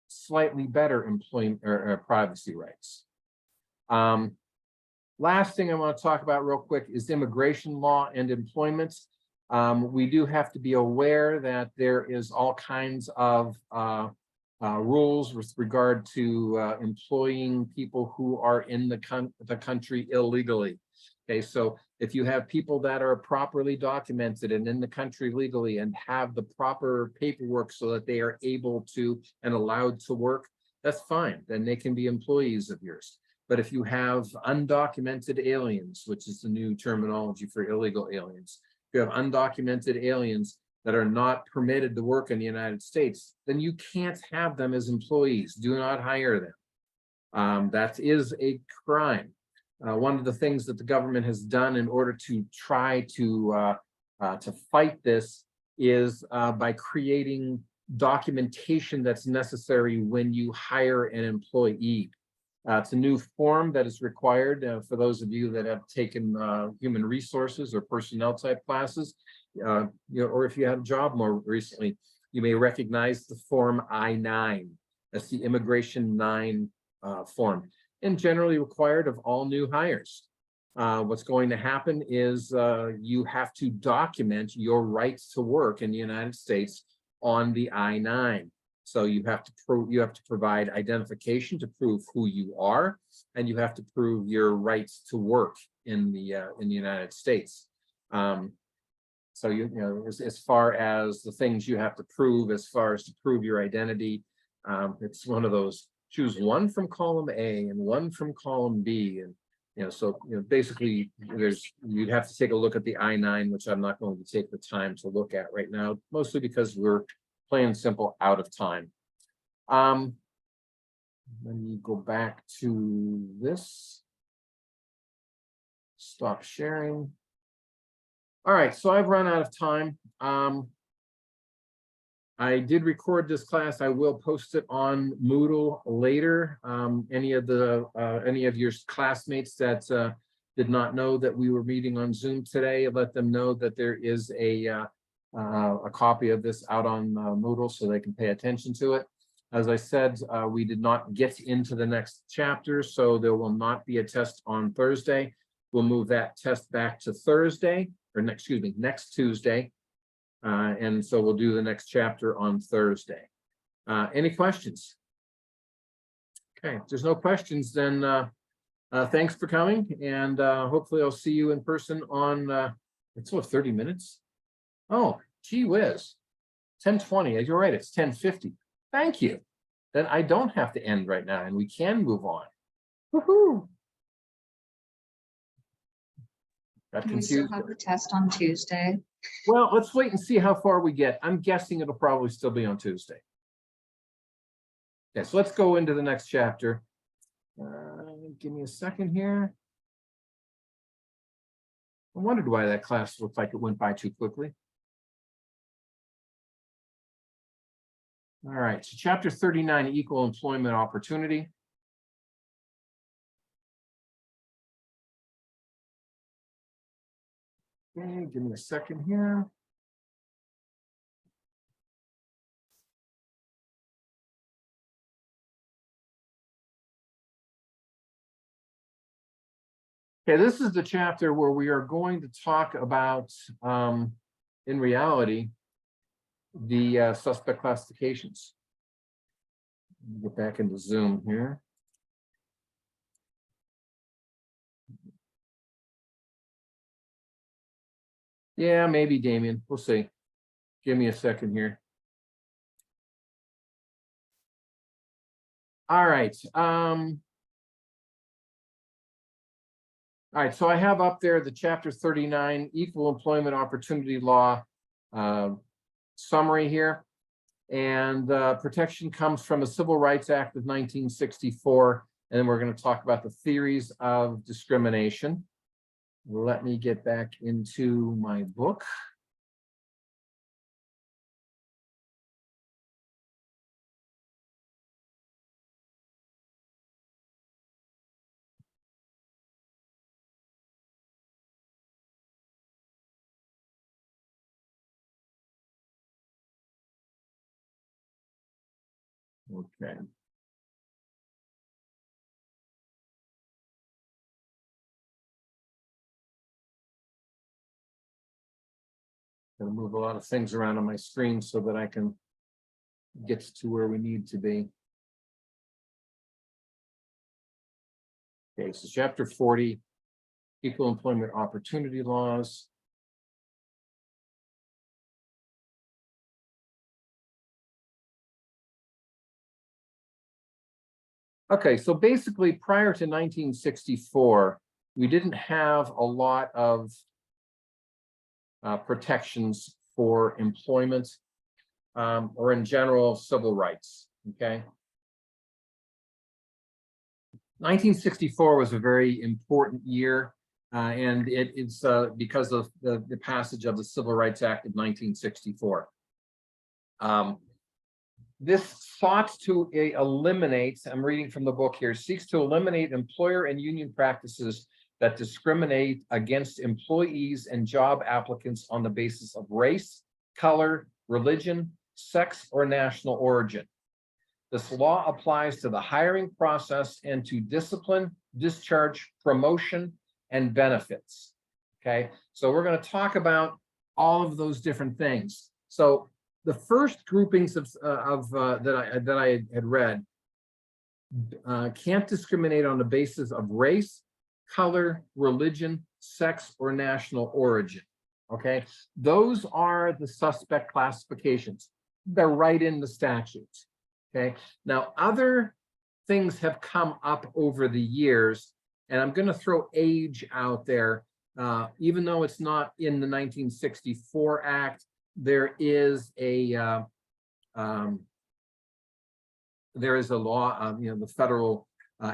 slightly better employment or privacy rights. Last thing I want to talk about real quick is immigration law and employment. We do have to be aware that there is all kinds of rules with regard to employing people who are in the country illegally. Okay, so if you have people that are properly documented and in the country legally and have the proper paperwork so that they are able to and allowed to work, that's fine. Then they can be employees of yours. But if you have undocumented aliens, which is the new terminology for illegal aliens, if you have undocumented aliens that are not permitted to work in the United States, then you can't have them as employees. Do not hire them. That is a crime. One of the things that the government has done in order to try to fight this is by creating documentation that's necessary when you hire an employee. It's a new form that is required for those of you that have taken human resources or personnel type classes, or if you had a job more recently, you may recognize the form I-9. That's the Immigration 9 form, and generally required of all new hires. What's going to happen is you have to document your rights to work in the United States on the I-9. So you have to provide identification to prove who you are, and you have to prove your rights to work in the United States. So as far as the things you have to prove, as far as to prove your identity, it's one of those, choose one from column A and one from column B, and so basically you'd have to take a look at the I-9, which I'm not going to take the time to look at right now, mostly because we're plain and simple out of time. Let me go back to this. Stop sharing. All right, so I've run out of time. I did record this class. I will post it on Moodle later. Any of your classmates that did not know that we were meeting on Zoom today, let them know that there is a copy of this out on Moodle so they can pay attention to it. As I said, we did not get into the next chapter, so there will not be a test on Thursday. We'll move that test back to Thursday, or next Tuesday. And so we'll do the next chapter on Thursday. Any questions? Okay, if there's no questions, then thanks for coming, and hopefully I'll see you in person on, it's what, 30 minutes? Oh, gee whiz, 10:20, you're right, it's 10:50. Thank you. Then I don't have to end right now, and we can move on. Woohoo! Got Do we still confused. have the test on Tuesday? Well, let's wait and see how far we get. I'm guessing it'll probably still be on Tuesday. Okay, so let's go into the next chapter. Give me a second here. I wondered why that class looked like it went by too quickly. All right, so chapter 39, equal employment opportunity. Okay, give me a second here. Okay, this is the chapter where we are going to talk about, in reality, the suspect classifications. Get back into Zoom here. Yeah, maybe, Damien. We'll see. Give me a second here. All right. All right, so I have up there the chapter 39 equal employment opportunity law summary here. And protection comes from the Civil Rights Act of 1964. And then we're going to talk about the theories of discrimination. Let me get back into my book. Okay. Gonna move a lot of things around on my screen so that I can get to where we need to be. Okay, so chapter 40, equal employment opportunity laws. Okay, so basically prior to 1964, we didn't have a lot of protections for employment or in general civil rights, okay? 1964 was a very important year, and it's because of the passage of the Civil Rights Act of 1964. This sought to eliminate, I'm reading from the book here, seeks to eliminate employer and union practices that discriminate against employees and job applicants on the basis of race, color, religion, sex, or national origin. This law applies to the hiring process and to discipline, discharge, promotion, and benefits. Okay, so we're going to talk about all of those different things. So the first groupings that I had read can't discriminate on the basis of race, color, religion, sex, or national origin. Okay, those are the suspect classifications. They're right in the statutes. Okay, now other things have come up over the years, and I'm going to throw age out there. Even though it's not in the 1964 Act, there is a law, the federal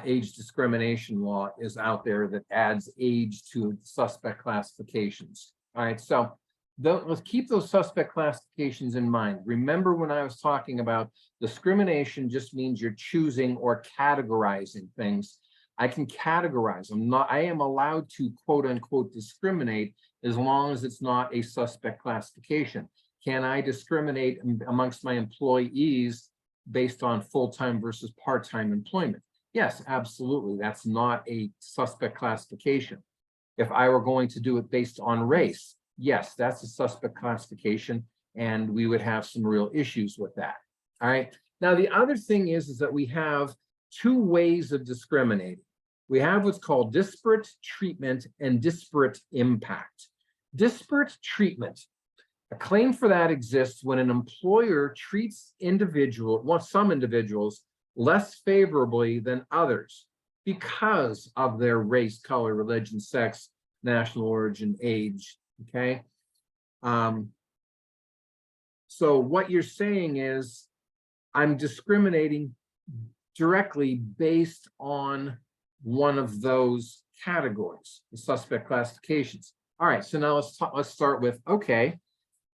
age discrimination law is out there that adds age to suspect classifications. All right, so let's keep those suspect classifications in mind. Remember when I was talking about discrimination just means you're choosing or categorizing things. I can categorize. I am allowed to quote unquote discriminate as long as it's not a suspect classification. Can I discriminate amongst my employees based on full-time versus part-time employment? Yes, absolutely. That's not a suspect classification. If I were going to do it based on race, yes, that's a suspect classification, and we would have some real issues with that. All right. Now, the other thing is that we have two ways of discriminating. We have what's called disparate treatment and disparate impact. Disparate treatment. A claim for that exists when an employer treats some individuals less favorably than others because of their race, color, religion, sex, national origin, age. Okay. So what you're saying is I'm discriminating directly based on one of those categories, the suspect classifications. All right, so now let's start with, okay,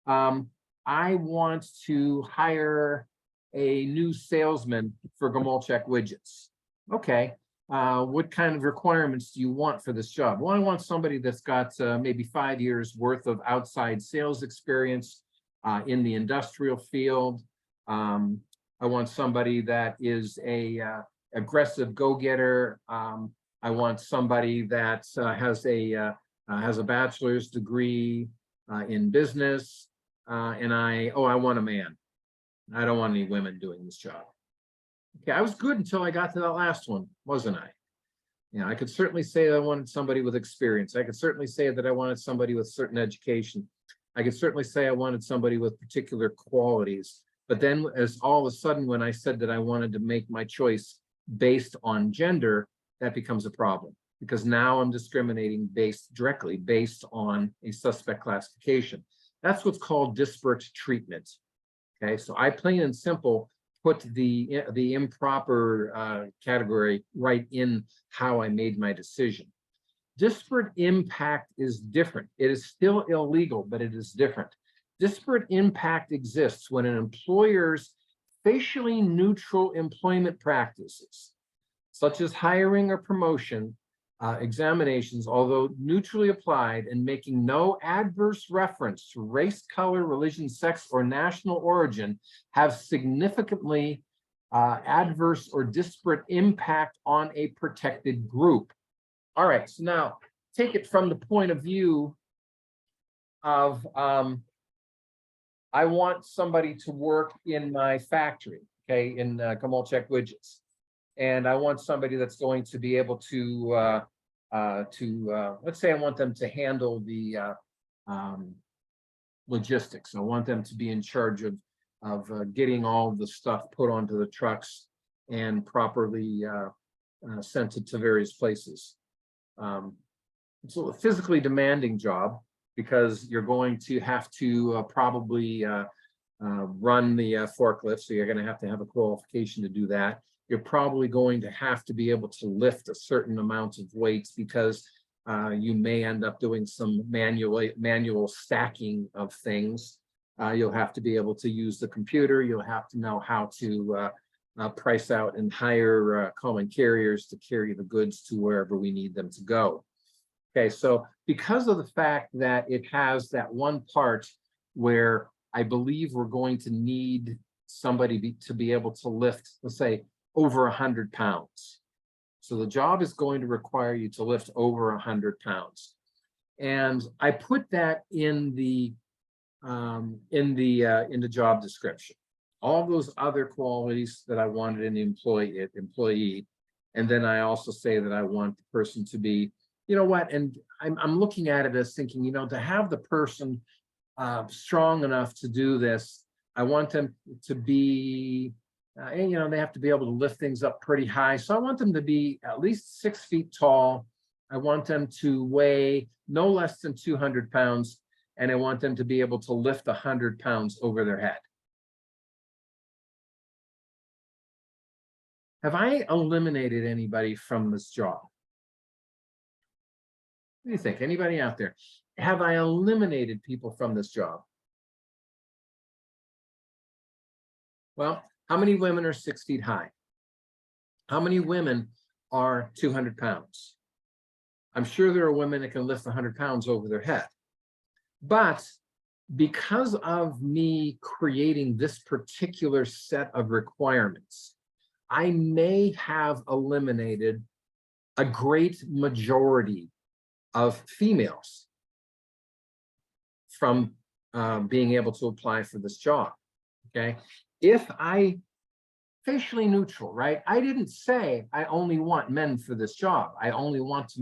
I want to hire a new salesman for Gomolchek widgets. Okay, what kind of requirements do you want for this job? Well, I want somebody that's got maybe 5 years worth of outside sales experience in the industrial field. I want somebody that is a aggressive go-getter. I want somebody that has a bachelor's degree in business, and I want a man. I don't want any women doing this job. Okay, I was good until I got to that last one, wasn't I? Yeah, I could certainly say that I wanted somebody with experience. I could certainly say that I wanted somebody with certain education. I could certainly say I wanted somebody with particular qualities. But then as all of a sudden, when I said that I wanted to make my choice based on gender, that becomes a problem because now I'm discriminating directly based on a suspect classification. That's what's called disparate treatment. Okay, so I plain and simple put the improper category right in how I made my decision. Disparate impact is different. It is still illegal, but it is different. Disparate impact exists when an employer's facially neutral employment practices, such as hiring or promotion, examinations, although neutrally applied and making no adverse reference to race, color, religion, sex, or national origin, have significantly adverse or disparate impact on a protected group. All right, so now take it from the point of view of I want somebody to work in my factory, okay, in Komolchek Widgets. And I want somebody that's going to be able to let's say I want them to handle the logistics. I want them to be in charge of getting all the stuff put onto the trucks and properly sent it to various places. It's a physically demanding job because you're going to have to probably run the forklift, so you're going to have a qualification to do that. You're probably going to have to be able to lift a certain amount of weights because you may end up doing some manual stacking of things. You'll have to be able to use the computer. You'll have to know how to price out and hire common carriers to carry the goods to wherever we need them to go. Okay, so because of the fact that it has that one part where I believe we're going to need somebody to be able to lift, let's say, over 100 pounds. So the job is going to require you to lift over 100 pounds. And I put that in the job description. All those other qualities that I wanted in the employee. And then I also say that I want the person to be, you know what, and I'm looking at it as thinking, you know, to have the person strong enough to do this, I want them to be, and, you know, they have to be able to lift things up pretty high. So I want them to be at least 6 feet tall. I want them to weigh no less than 200 pounds, and I want them to be able to lift 100 pounds over their head. Have I eliminated anybody from this job? What do you think? Anybody out there? Have I eliminated people from this job? Well, how many women are 6 feet high? How many women are 200 pounds? I'm sure there are women that can lift 100 pounds over their head. But because of me creating this particular set of requirements, I may have eliminated a great majority of females from being able to apply for this job. Okay, if I facially neutral, right? I didn't say I only want men for this job. I only want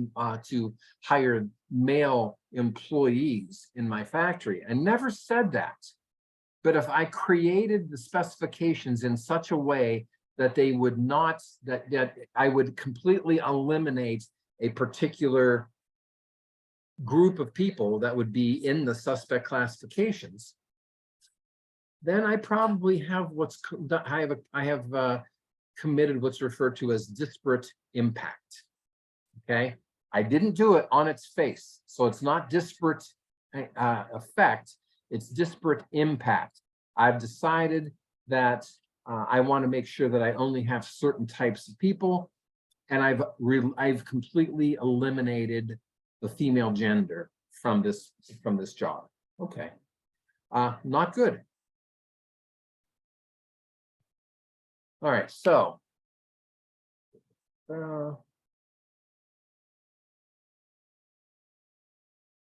to hire male employees in my factory. I never said that. But if I created the specifications in such a way that they would not, that I would completely eliminate a particular group of people that would be in the suspect classifications, then I probably have I have committed what's referred to as disparate impact. Okay, I didn't do it on its face, so it's not disparate effect, it's disparate impact. I've decided that I want to make sure that I only have certain types of people, and I've completely eliminated the female gender from this job. Okay, not good. All right, so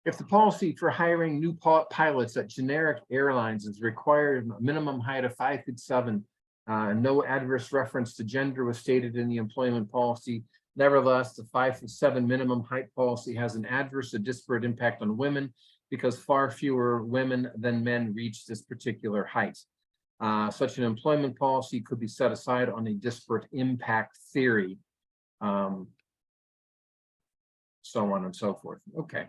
If the policy for hiring new pilots at generic airlines is required a minimum height of 5'7", no adverse reference to gender was stated in the employment policy. Nevertheless, the 5'7" minimum height policy has an adverse or disparate impact on women because far fewer women than men reach this particular height. Such an employment policy could be set aside on a disparate impact theory, so on and so forth. Okay.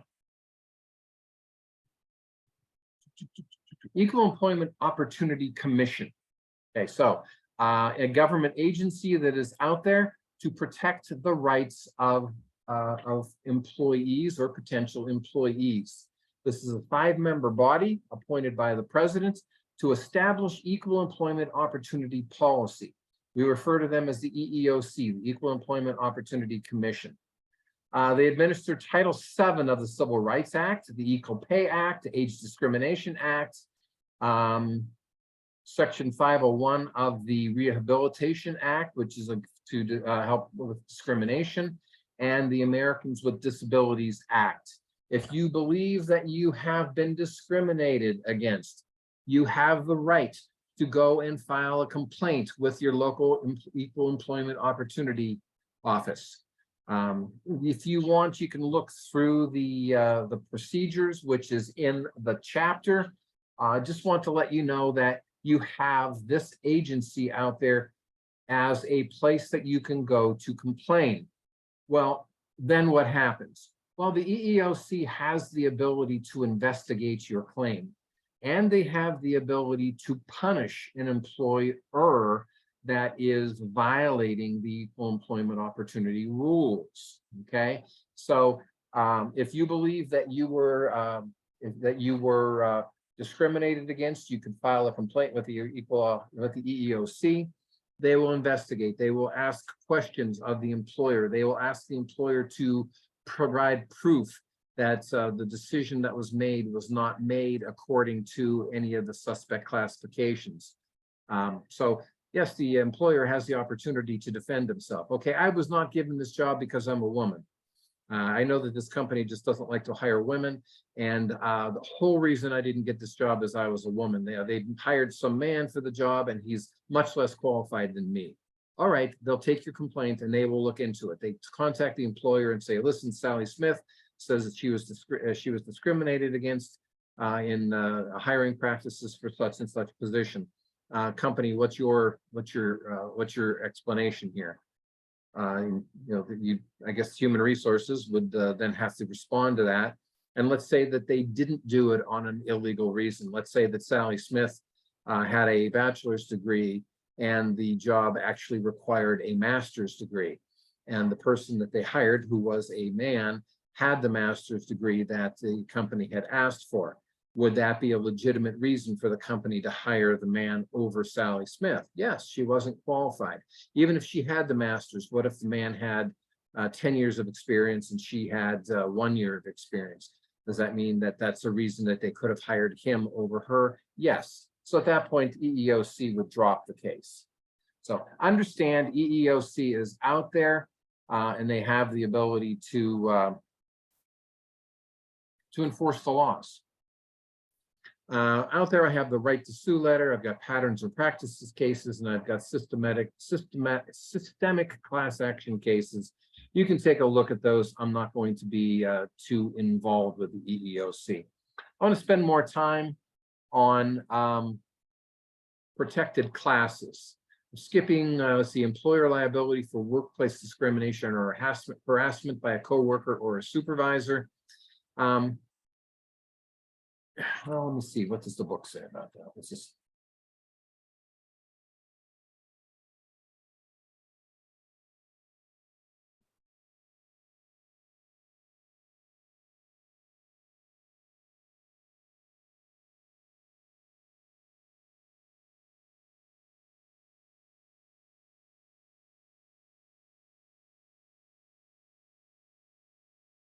Equal Employment Opportunity Commission. Okay, so a government agency that is out there to protect the rights of employees or potential employees. This is a 5-member body appointed by the president to establish equal employment opportunity policy. We refer to them as the EEOC, the Equal Employment Opportunity Commission. They administer Title VII of the Civil Rights Act, the Equal Pay Act, the Age Discrimination Act, Section 501 of the Rehabilitation Act, which is to help with discrimination, and the Americans with Disabilities Act. If you believe that you have been discriminated against, you have the right to go and file a complaint with your local Equal Employment Opportunity Office. If you want, you can look through the procedures, which is in the chapter. I just want to let you know that you have this agency out there as a place that you can go to complain. Well, then what happens? Well, the EEOC has the ability to investigate your claim, and they have the ability to punish an employer that is violating the Equal Employment Opportunity rules. Okay, so if you believe that you were discriminated against, you can file a complaint with the EEOC. They will investigate. They will ask questions of the employer. They will ask the employer to provide proof that the decision that was made was not made according to any of the suspect classifications. So yes, the employer has the opportunity to defend himself. Okay, I was not given this job because I'm a woman. I know that this company just doesn't like to hire women, and the whole reason I didn't get this job is I was a woman. They hired some man for the job, and he's much less qualified than me. All right, they'll take your complaint and they will look into it. They contact the employer and say, listen, Sally Smith says that she was discriminated against in hiring practices for such and such position. Company, what's your explanation here? I guess human resources would then have to respond to that. And let's say that they didn't do it on an illegal reason. Let's say that Sally Smith had a bachelor's degree and the job actually required a master's degree. And the person that they hired, who was a man, had the master's degree that the company had asked for. Would that be a legitimate reason for the company to hire the man over Sally Smith? Yes, she wasn't qualified. Even if she had the master's, what if the man had 10 years of experience and she had 1 year of experience? Does that mean that that's a reason that they could have hired him over her? Yes. So at that point, EEOC would drop the case. So understand EEOC is out there and they have the ability to enforce the laws. Out there, I have the right to sue letter. I've got patterns and practices cases, and I've got systemic class action cases. You can take a look at those. I'm not going to be too involved with the EEOC. I want to spend more time on protected classes. I'm skipping the employer liability for workplace discrimination or harassment by a coworker or a supervisor. Well, let me see. What does the book say about that? Let's just.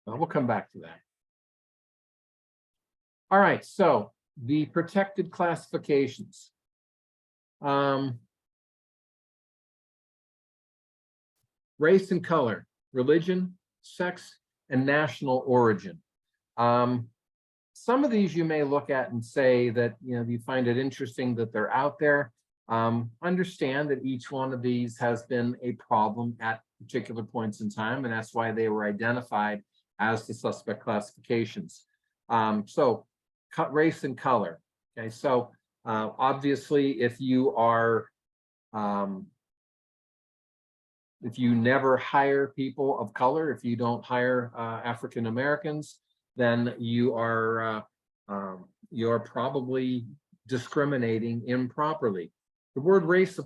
We'll come back to that. All right, so the protected classifications. Race and color, religion, sex, and national origin. some of these you may look at and say that, you find it interesting that they're out there. Understand that each one of these has been a problem at particular points in time, and that's why they were identified as the suspect classifications. So race and color. Okay, so obviously, if you are if you never hire people of color, if you don't hire African Americans, then you're probably discriminating improperly. The word race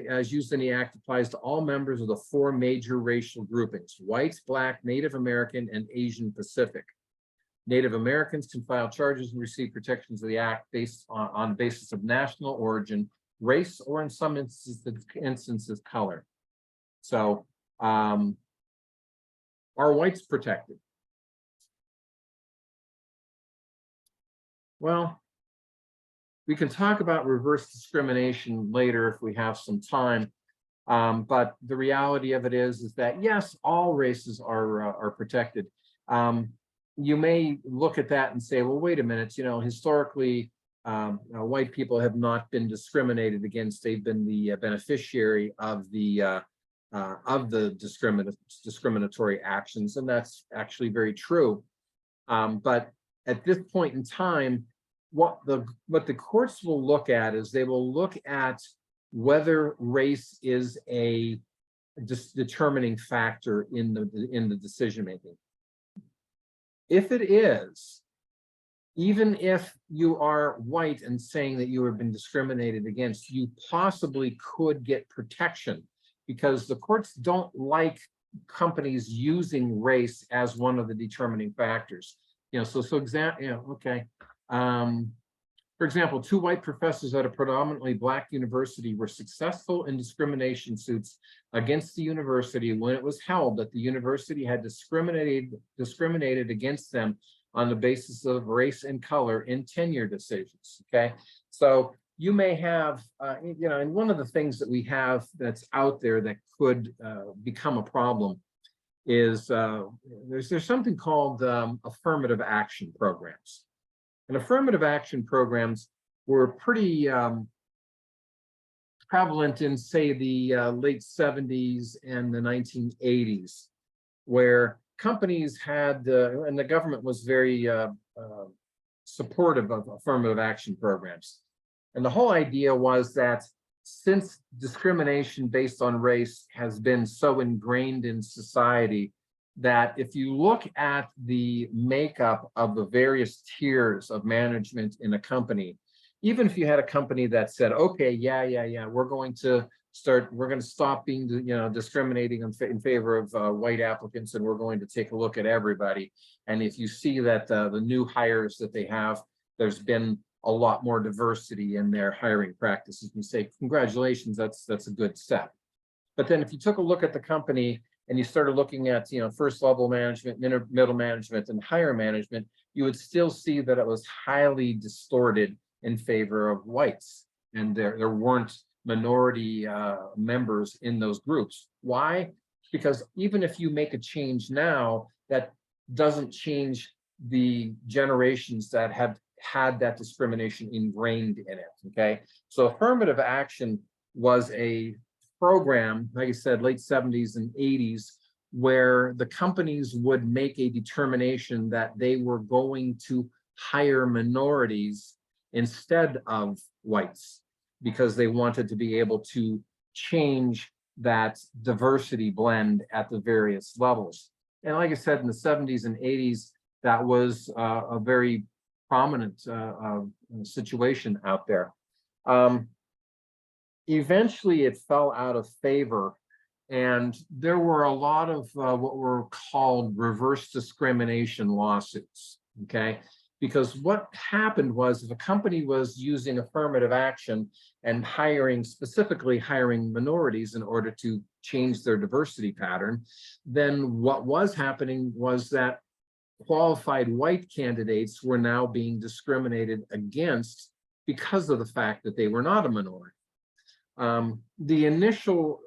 as used in the act applies to all members of the four major racial groupings: whites, black, Native American, and Asian Pacific. Native Americans can file charges and receive protections of the act based on the basis of national origin, race, or in some instances color. So are whites protected? Well, we can talk about reverse discrimination later if we have some time. But the reality of it is that yes, all races are protected. You may look at that and say, well, wait a minute, historically, white people have not been discriminated against. They've been the beneficiary of the discriminatory actions, and that's actually very true. But at this point in time, what the courts will look at is they will look at whether race is a determining factor in the decision making. If it is, even if you are white and saying that you have been discriminated against, you possibly could get protection, because the courts don't like companies using race as one of the determining factors. For example, two white professors at a predominantly black university were successful in discrimination suits against the university when it was held that the university had discriminated against them on the basis of race and color in tenure decisions. Okay, so you may have, and one of the things that we have that's out there that could become a problem is there's something called affirmative action programs. And affirmative action programs were pretty prevalent in, say, the late 70s and the 1980s, where companies had, and the government was very supportive of affirmative action programs. And the whole idea was that since discrimination based on race has been so ingrained in society, that if you look at the makeup of the various tiers of management in a company, even if you had a company that said, okay, yeah, we're going to stop being, discriminating in favor of white applicants, and we're going to take a look at everybody. And if you see that the new hires that they have, there's been a lot more diversity in their hiring practices, you say, congratulations, that's a good step. But then if you took a look at the company and you started looking at, first level management, middle management, and higher management, you would still see that it was highly distorted in favor of whites, and there weren't minority members in those groups. Why? Because even if you make a change now, that doesn't change the generations that have had that discrimination ingrained in it. Okay, so affirmative action was a program, like I said, late 70s and 80s, where the companies would make a determination that they were going to hire minorities instead of whites, because they wanted to be able to change that diversity blend at the various levels. And like I said, in the 70s and 80s, that was a very prominent situation out there. Eventually, it fell out of favor, and there were a lot of what were called reverse discrimination lawsuits, okay? Because what happened was, if a company was using affirmative action and specifically hiring minorities in order to change their diversity pattern, then what was happening was that qualified white candidates were now being discriminated against because of the fact that they were not a minority. The initial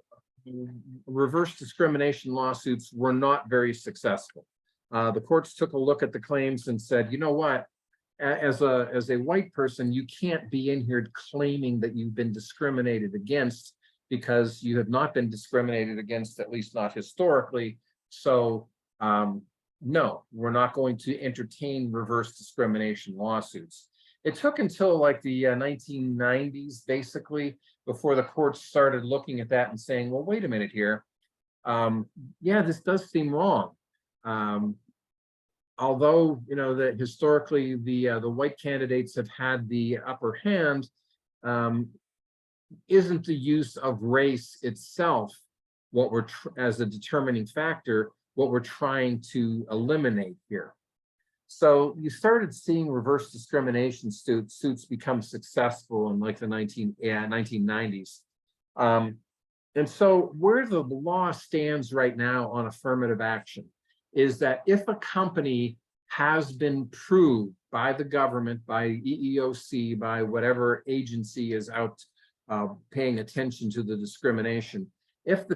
reverse discrimination lawsuits were not very successful. The courts took a look at the claims and said, you know what, as a white person, you can't be in here claiming that you've been discriminated against, because you have not been discriminated against, at least not historically. So no, we're not going to entertain reverse discrimination lawsuits. It took until like the 1990s, basically, before the courts started looking at that and saying, well, wait a minute here. Yeah, this does seem wrong. Although, you know, that historically the white candidates have had the upper hand, isn't the use of race itself what we're as a determining factor, what we're trying to eliminate here. So you started seeing reverse discrimination suits become successful in like the 1990s. And so where the law stands right now on affirmative action is that if a company has been proved by the government, by EEOC, by whatever agency is out paying attention to the discrimination, if the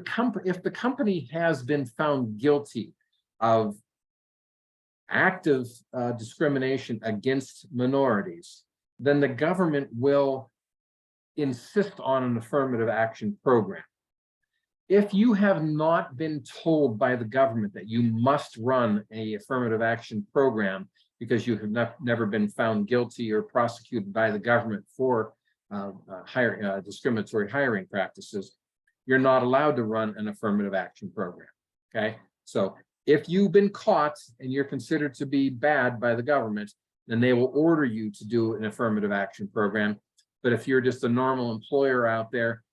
company has been found guilty of active discrimination against minorities, then the government will insist on an affirmative action program. If you have not been told by the government that you must run an affirmative action program because you have never been found guilty or prosecuted by the government for discriminatory hiring practices, you're not allowed to run an affirmative action program. Okay, so if you've been caught and you're considered to be bad by the government, then they will order you to do an affirmative action program. But if you're just a normal employer out there,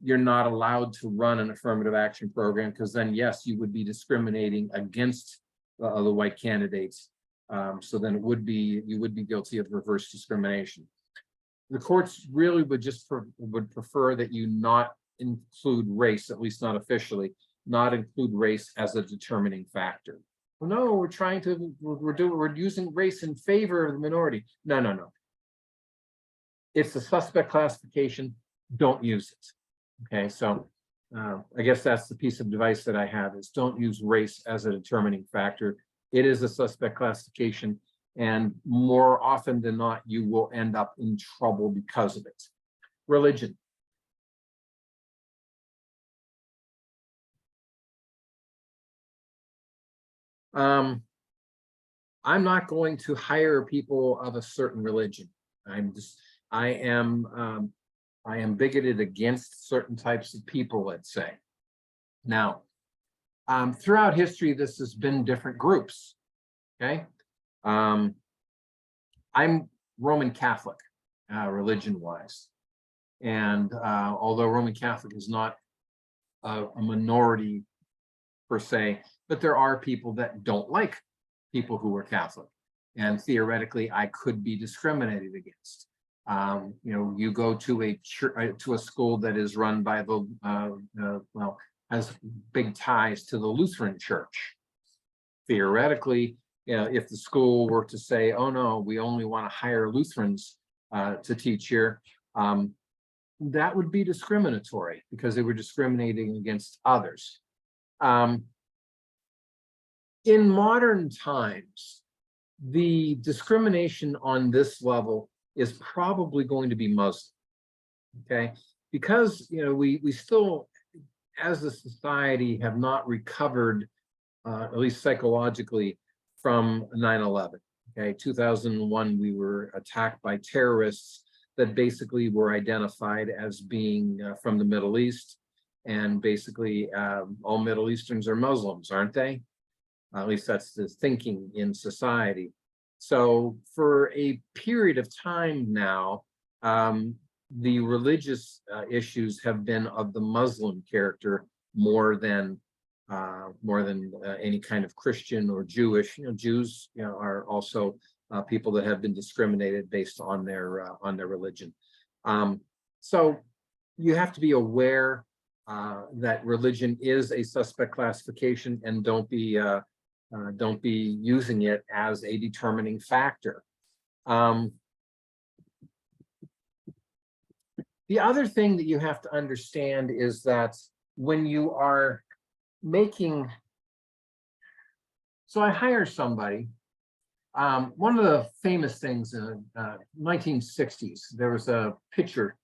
you're not allowed to run an affirmative action program, because then, yes, you would be discriminating against the white candidates. So then you would be guilty of reverse discrimination. The courts really would prefer that you not include race, at least not officially, not include race as a determining factor. Well, no, we're using race in favor of the minority. No. It's a suspect classification. Don't use it. Okay, so I guess that's the piece of advice that I have, is don't use race as a determining factor. It is a suspect classification, and more often than not, you will end up in trouble because of it. Religion. I'm not going to hire people of a certain religion. I am bigoted against certain types of people, let's say. Now, throughout history, this has been different groups. Okay, I'm Roman Catholic, religion-wise, and although Roman Catholic is not a minority per se, but there are people that don't like people who are Catholic, and theoretically, I could be discriminated against. You know, you go to a school that is run by well, has big ties to the Lutheran Church. Theoretically, you know, if the school were to say, "Oh no, we only want to hire Lutherans to teach here," that would be discriminatory, because they were discriminating against others. In modern times, the discrimination on this level is probably going to be Muslim. Okay, because, you know, we still, as a society, have not recovered, at least psychologically, from 9/11. Okay, 2001, we were attacked by terrorists that basically were identified as being from the Middle East, and basically all Middle Easterns are Muslims, aren't they? At least that's the thinking in society. So for a period of time now, the religious issues have been of the Muslim character more than any kind of Christian or Jewish. You know, Jews, you know, are also people that have been discriminated based on their religion. So you have to be aware that religion is a suspect classification, and don't be using it as a determining factor. The other thing that you have to understand is that when you are making, so I hire somebody, one of the famous things in 1960s, there was a pitcher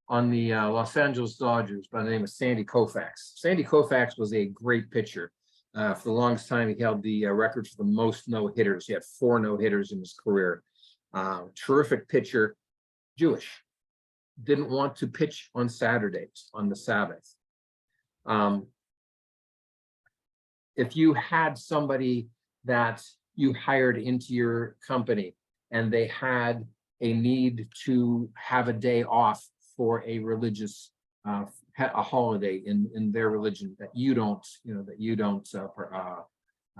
on the Los Angeles Dodgers by the name of Sandy Koufax. Sandy Koufax was a great pitcher. For the longest time, he held the record for the most no-hitters. He had 4 no-hitters in his career. Terrific pitcher, Jewish. Didn't want to pitch on Saturdays, on the Sabbath. If you had somebody that you hired into your company and they had a need to have a day off for a religious a holiday in their religion that you don't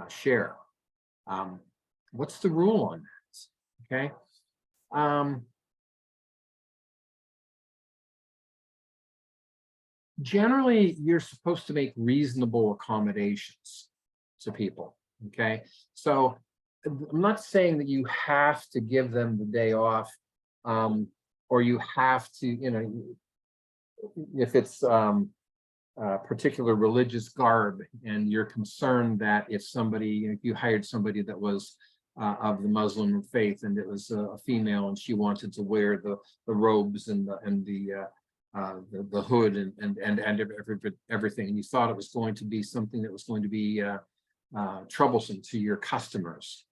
share, what's the rule on that? Okay. Generally, you're supposed to make reasonable accommodations to people. Okay, so I'm not saying that you have to give them the day off, or you have to, if it's particular religious garb and you're concerned that if you hired somebody that was of the Muslim faith and it was a female and she wanted to wear the robes and the hood and everything, and you thought it was going to be something that was going to be troublesome to your customers,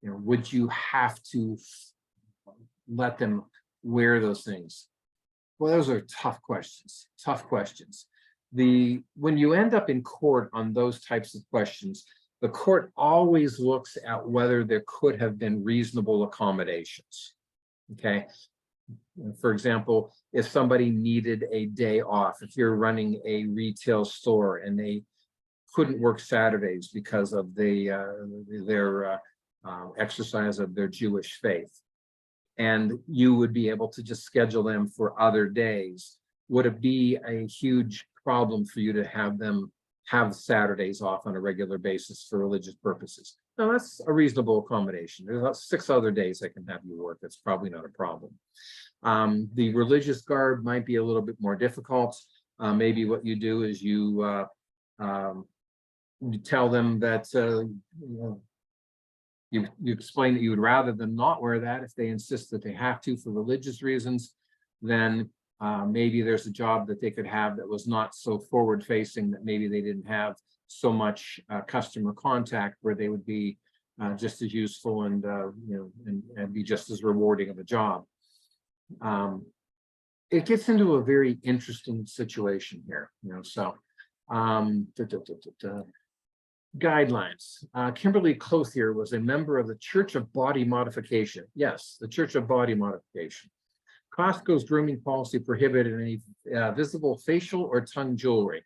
would you have to let them wear those things? Well, those are tough questions. When you end up in court on those types of questions, the court always looks at whether there could have been reasonable accommodations. Okay. For example, if somebody needed a day off, if you're running a retail store and they couldn't work Saturdays because of their exercise of their Jewish faith, and you would be able to just schedule them for other days, would it be a huge problem for you to have them have Saturdays off on a regular basis for religious purposes? No, that's a reasonable accommodation. There's about 6 other days I can have you work. That's probably not a problem. The religious garb might be a little bit more difficult. Maybe what you do is you tell them that you explain that you would rather them not wear that. If they insist that they have to for religious reasons, then maybe there's a job that they could have that was not so forward facing, that maybe they didn't have so much customer contact, where they would be just as useful and and be just as rewarding of a job. It gets into a very interesting situation here, guidelines. Kimberly Clothier was a member of the Church of Body Modification. Yes, the Church of Body Modification. Costco's grooming policy prohibited any visible facial or tongue jewelry.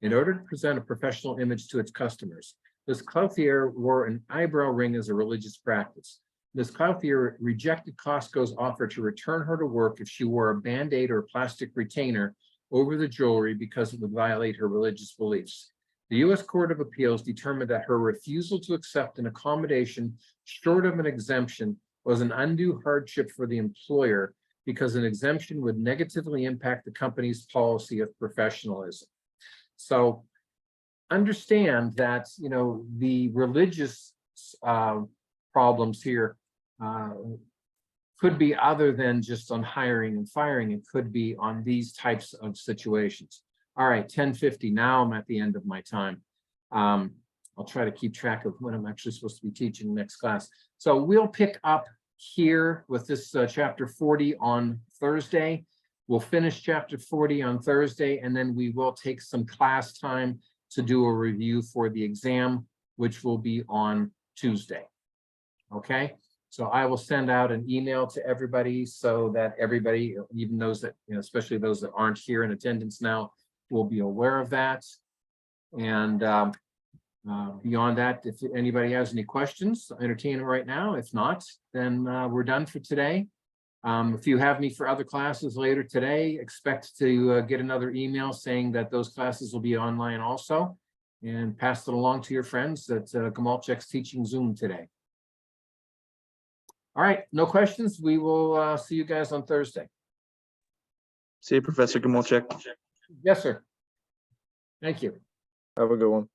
In order to present a professional image to its customers, Ms. Clothier wore an eyebrow ring as a religious practice. Ms. Clothier rejected Costco's offer to return her to work if she wore a Band-Aid or plastic retainer over the jewelry because it would violate her religious beliefs. The U.S. Court of Appeals determined that her refusal to accept an accommodation short of an exemption was an undue hardship for the employer, because an exemption would negatively impact the company's policy of professionalism. So understand that, the religious problems here could be other than just on hiring and firing. It could be on these types of situations. All right, 10:50. Now I'm at the end of my time. I'll try to keep track of when I'm actually supposed to be teaching next class. So we'll pick up here with this chapter 40 on Thursday. We'll finish chapter 40 on Thursday, and then we will take some class time to do a review for the exam, which will be on Tuesday. Okay, so I will send out an email to everybody so that everybody, even those that, especially those that aren't here in attendance now, will be aware of that. And beyond that, if anybody has any questions, I'll entertain them right now. If not, then we're done for today. If you have me for other classes later today, expect to get another email saying that those classes will be online also, and pass it along to your friends that Gamalchek's teaching Zoom today. All right, no questions. We will see you guys on Thursday. See you, Professor Gamalchek. Yes, sir. Thank you. Have a good one.